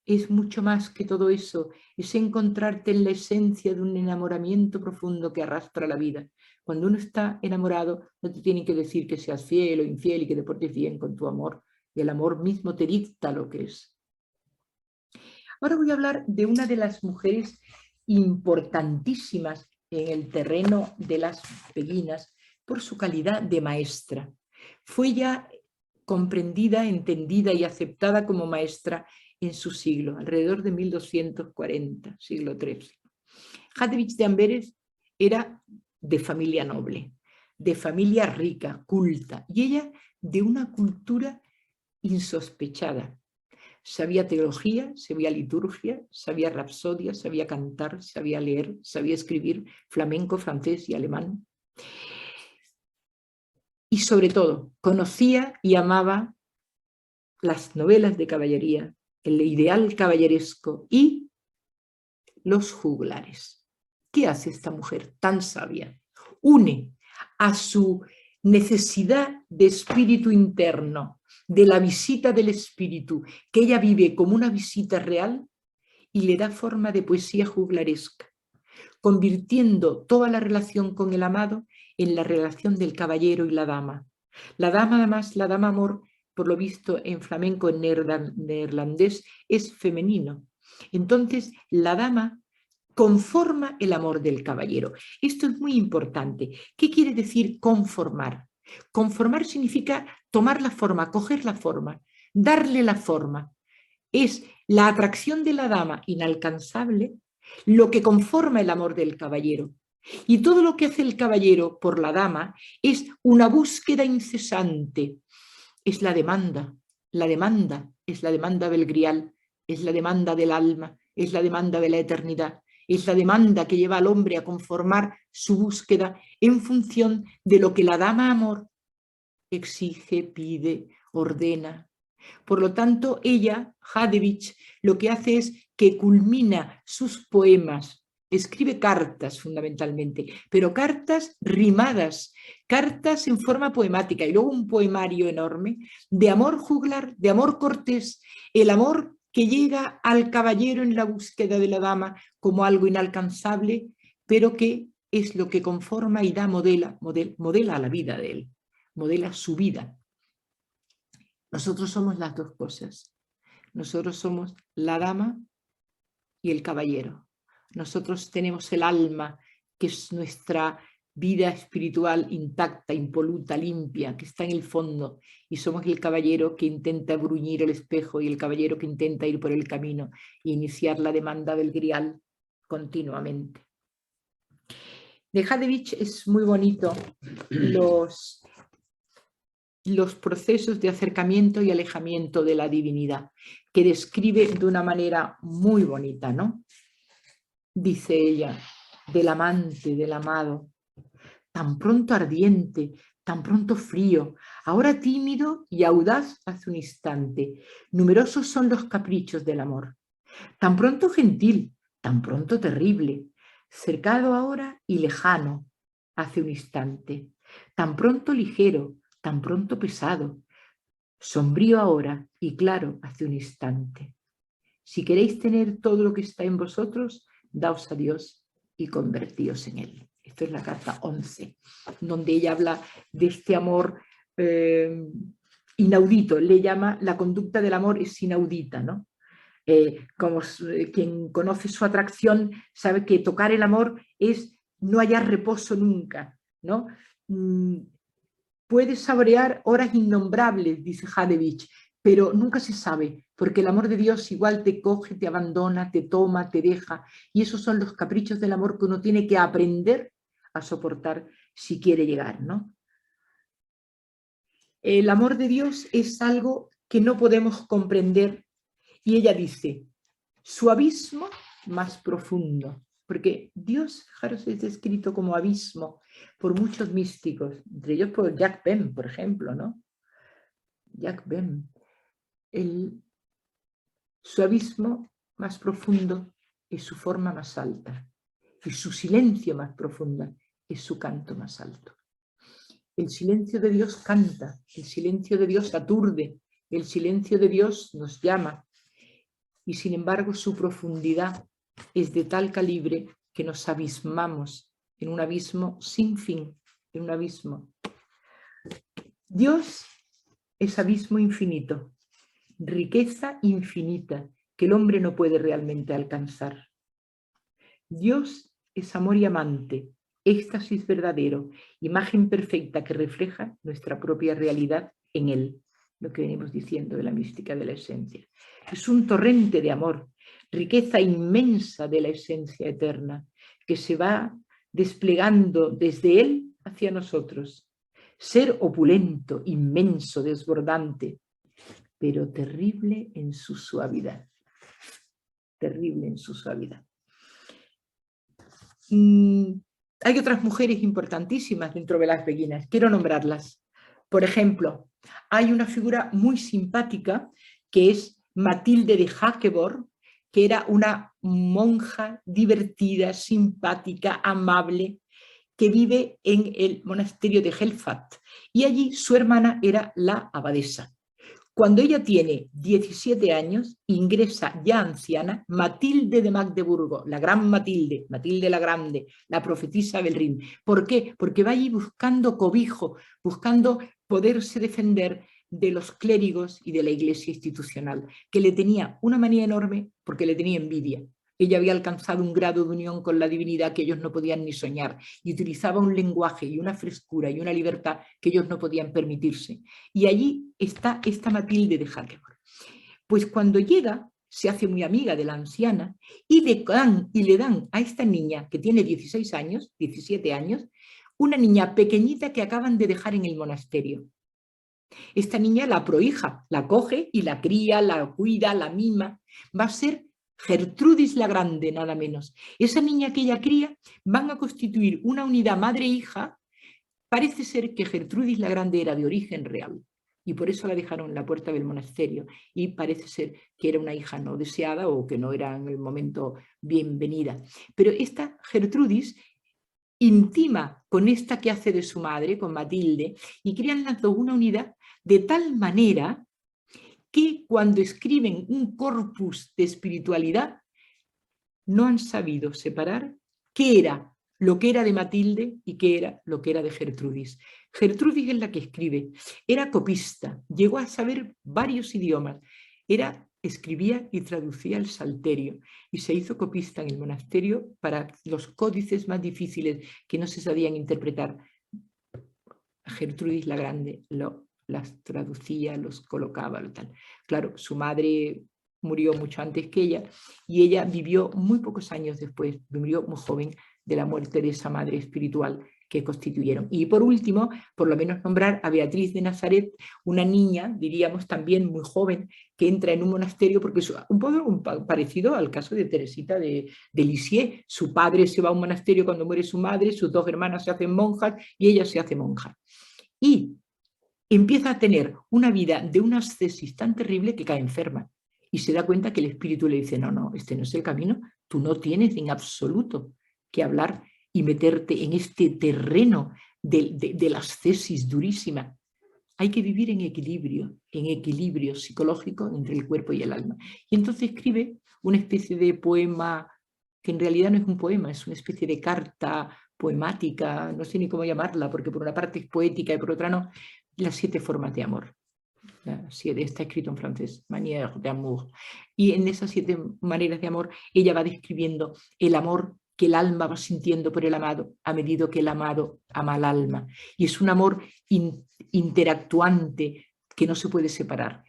es mucho más que todo eso, es encontrarte en la esencia de un enamoramiento profundo que arrastra la vida. Cuando uno está enamorado, no te tienen que decir que seas fiel o infiel y que te portes bien con tu amor. El amor mismo te dicta lo que es. Ahora voy a hablar de una de las mujeres importantísimas en el terreno de las beguinas por su calidad de maestra. Fue ya comprendida, entendida y aceptada como maestra en su siglo, alrededor de 1240, siglo XIII. Hadvig de Amberes era de familia noble, de familia rica, culta, y ella de una cultura insospechada. Sabía teología, sabía liturgia, sabía rapsodia, sabía cantar, sabía leer, sabía escribir flamenco, francés y alemán. Y sobre todo, conocía y amaba las novelas de caballería, el ideal caballeresco y los juglares. ¿Qué hace esta mujer tan sabia? Une a su necesidad de espíritu interno, de la visita del espíritu, que ella vive como una visita real, y le da forma de poesía juglaresca, convirtiendo toda la relación con el amado en la relación del caballero y la dama. La dama, además, la dama amor, por lo visto en flamenco, en neerlandés, es femenino. Entonces, la dama conforma el amor del caballero. Esto es muy importante. ¿Qué quiere decir conformar? Conformar significa tomar la forma, coger la forma, darle la forma. Es la atracción de la dama inalcanzable lo que conforma el amor del caballero. Y todo lo que hace el caballero por la dama es una búsqueda incesante. Es la demanda es la demanda del grial, es la demanda del alma, es la demanda de la eternidad. Es la demanda que lleva al hombre a conformar su búsqueda en función de lo que la dama amor exige, pide, ordena. Por lo tanto, ella, Hadvig, lo que hace es que culmina sus poemas, escribe cartas fundamentalmente, pero cartas rimadas, cartas en forma poemática y luego un poemario enorme de amor juglar, de amor cortés, el amor que llega al caballero en la búsqueda de la dama como algo inalcanzable, pero que es lo que conforma y da modela a la vida de él, modela su vida. Nosotros somos las dos cosas. Nosotros somos la dama y el caballero. Nosotros tenemos el alma, que es nuestra vida espiritual intacta, impoluta, limpia, que está en el fondo, y somos el caballero que intenta bruñir el espejo y el caballero que intenta ir por el camino e iniciar la demanda del grial continuamente. De Hadvig es muy bonito los procesos de acercamiento y alejamiento de la divinidad, que describe de una manera muy bonita, ¿no? Dice ella, del amante, del amado, tan pronto ardiente, tan pronto frío, ahora tímido y audaz hace un instante. Numerosos son los caprichos del amor. Tan pronto gentil, tan pronto terrible, cercado ahora y lejano hace un instante. Tan pronto ligero, tan pronto pesado, sombrío ahora y claro hace un instante. Si queréis tener todo lo que está en vosotros, daos a Dios y convertíos en Él. Esto es la carta 11, donde ella habla de este amor inaudito. Le llama, la conducta del amor es inaudita, ¿no? Como quien conoce su atracción sabe que tocar el amor es no hallar reposo nunca, ¿no? Puedes saborear horas innombrables, dice Hadvig, pero nunca se sabe, porque el amor de Dios igual te coge, te abandona, te toma, te deja, y esos son los caprichos del amor que uno tiene que aprender a soportar si quiere llegar, ¿no? El amor de Dios es algo que no podemos comprender, y ella dice, su abismo más profundo, porque Dios, fijaros, es descrito como abismo por muchos místicos, entre ellos por Jacques Bem, por ejemplo, ¿no? Jacques Bem. Su abismo más profundo es su forma más alta, y su silencio más profundo es su canto más alto. El silencio de Dios canta, el silencio de Dios aturde, el silencio de Dios nos llama, y sin embargo su profundidad es de tal calibre que nos abismamos en un abismo sin fin, en un abismo. Dios es abismo infinito, riqueza infinita que el hombre no puede realmente alcanzar. Dios es amor y amante, éxtasis verdadero, imagen perfecta que refleja nuestra propia realidad en él, lo que venimos diciendo de la mística de la esencia. Es un torrente de amor, riqueza inmensa de la esencia eterna, que se va desplegando desde él hacia nosotros. Ser opulento, inmenso, desbordante, pero terrible en su suavidad. Terrible en su suavidad. Hay otras mujeres importantísimas dentro de las beguinas, quiero nombrarlas. Por ejemplo, hay una figura muy simpática que es Matilde de Hackebor, que era una monja divertida, simpática, amable, que vive en el monasterio de Helfat, y allí su hermana era la abadesa. Cuando ella tiene 17 años, ingresa ya anciana Matilde de Magdeburgo, la gran Matilde, Matilde la Grande, la profetisa del Rin. ¿Por qué? Porque va allí buscando cobijo, buscando poderse defender de los clérigos y de la iglesia institucional, que le tenía una manía enorme porque le tenía envidia. Ella había alcanzado un grado de unión con la divinidad que ellos no podían ni soñar y utilizaba un lenguaje y una frescura y una libertad que ellos no podían permitirse. Y allí está esta Matilde de Hackebor. Pues cuando llega, se hace muy amiga de la anciana y le dan a esta niña que tiene 16 años, 17 años, una niña pequeñita que acaban de dejar en el monasterio. Esta niña la prohija, la coge y la cría, la cuida, la mima. Va a ser Gertrudis la Grande, nada menos. Esa niña que ella cría van a constituir una unidad madre-hija. Parece ser que Gertrudis la Grande era de origen real y por eso la dejaron en la puerta del monasterio, y parece ser que era una hija no deseada o que no era en el momento bienvenida. Pero esta Gertrudis intima con esta que hace de su madre, con Matilde, y crean las dos una unidad de tal manera que cuando escriben un corpus de espiritualidad no han sabido separar qué era lo que era de Matilde y qué era lo que era de Gertrudis. Gertrudis es la que escribe, era copista, llegó a saber varios idiomas, escribía y traducía el Salterio y se hizo copista en el monasterio para los códices más difíciles que no se sabían interpretar. Gertrudis la Grande las traducía, los colocaba, tal. Claro, su madre murió mucho antes que ella y ella vivió muy pocos años después, murió muy joven de la muerte de esa madre espiritual que constituyeron. Y por último, por lo menos nombrar a Beatriz de Nazaret, una niña, diríamos también muy joven, que entra en un monasterio porque es un poco parecido al caso de Teresita de Lisieux. Su padre se va a un monasterio cuando muere su madre, sus dos hermanas se hacen monjas y ella se hace monja. Y empieza a tener una vida de una ascesis tan terrible que cae enferma y se da cuenta que el espíritu le dice, no, este no es el camino, tú no tienes en absoluto que hablar y meterte en este terreno de la ascesis durísima. Hay que vivir en equilibrio psicológico entre el cuerpo y el alma. Y entonces escribe una especie de poema que en realidad no es un poema, es una especie de carta poemática, no sé ni cómo llamarla, porque por una parte es poética y por otra no, las 7 formas de amor. Está escrito en francés, manière d'amour. Y en esas 7 maneras de amor, ella va describiendo el amor que el alma va sintiendo por el amado a medida que el amado ama al alma. Y es un amor interactuante que no se puede separar.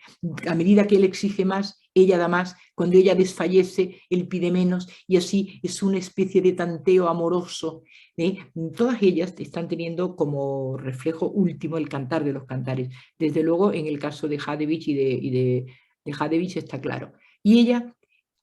A medida que él exige más, ella da más. Cuando ella desfallece, él pide menos. Y así es una especie de tanteo amoroso. Todas ellas están teniendo como reflejo último el cantar de los cantares. Desde luego, en el caso de Hadevich y de Hadevich está claro. Y ella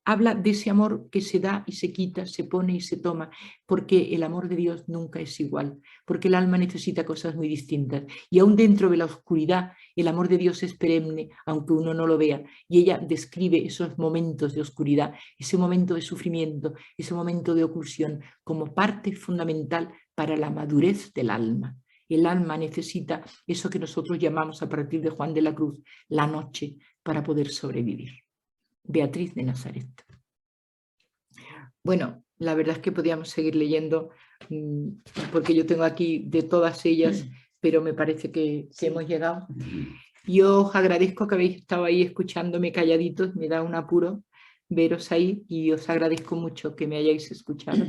habla de ese amor que se da y se quita, se pone y se toma, porque el amor de Dios nunca es igual, porque el alma necesita cosas muy distintas. Y aún dentro de la oscuridad, el amor de Dios es perenne, aunque uno no lo vea. Y ella describe esos momentos de oscuridad, ese momento de sufrimiento, ese momento de oclusión, como parte fundamental para la madurez del alma. El alma necesita eso que nosotros llamamos a partir de Juan de la Cruz, la noche, para poder sobrevivir. Beatriz de Nazaret. Bueno, la verdad es que podíamos seguir leyendo, porque yo tengo aquí de todas ellas, pero me parece que hemos llegado. Yo os agradezco que habéis estado ahí escuchándome calladitos, me da un apuro veros ahí y os agradezco mucho que me hayáis escuchado.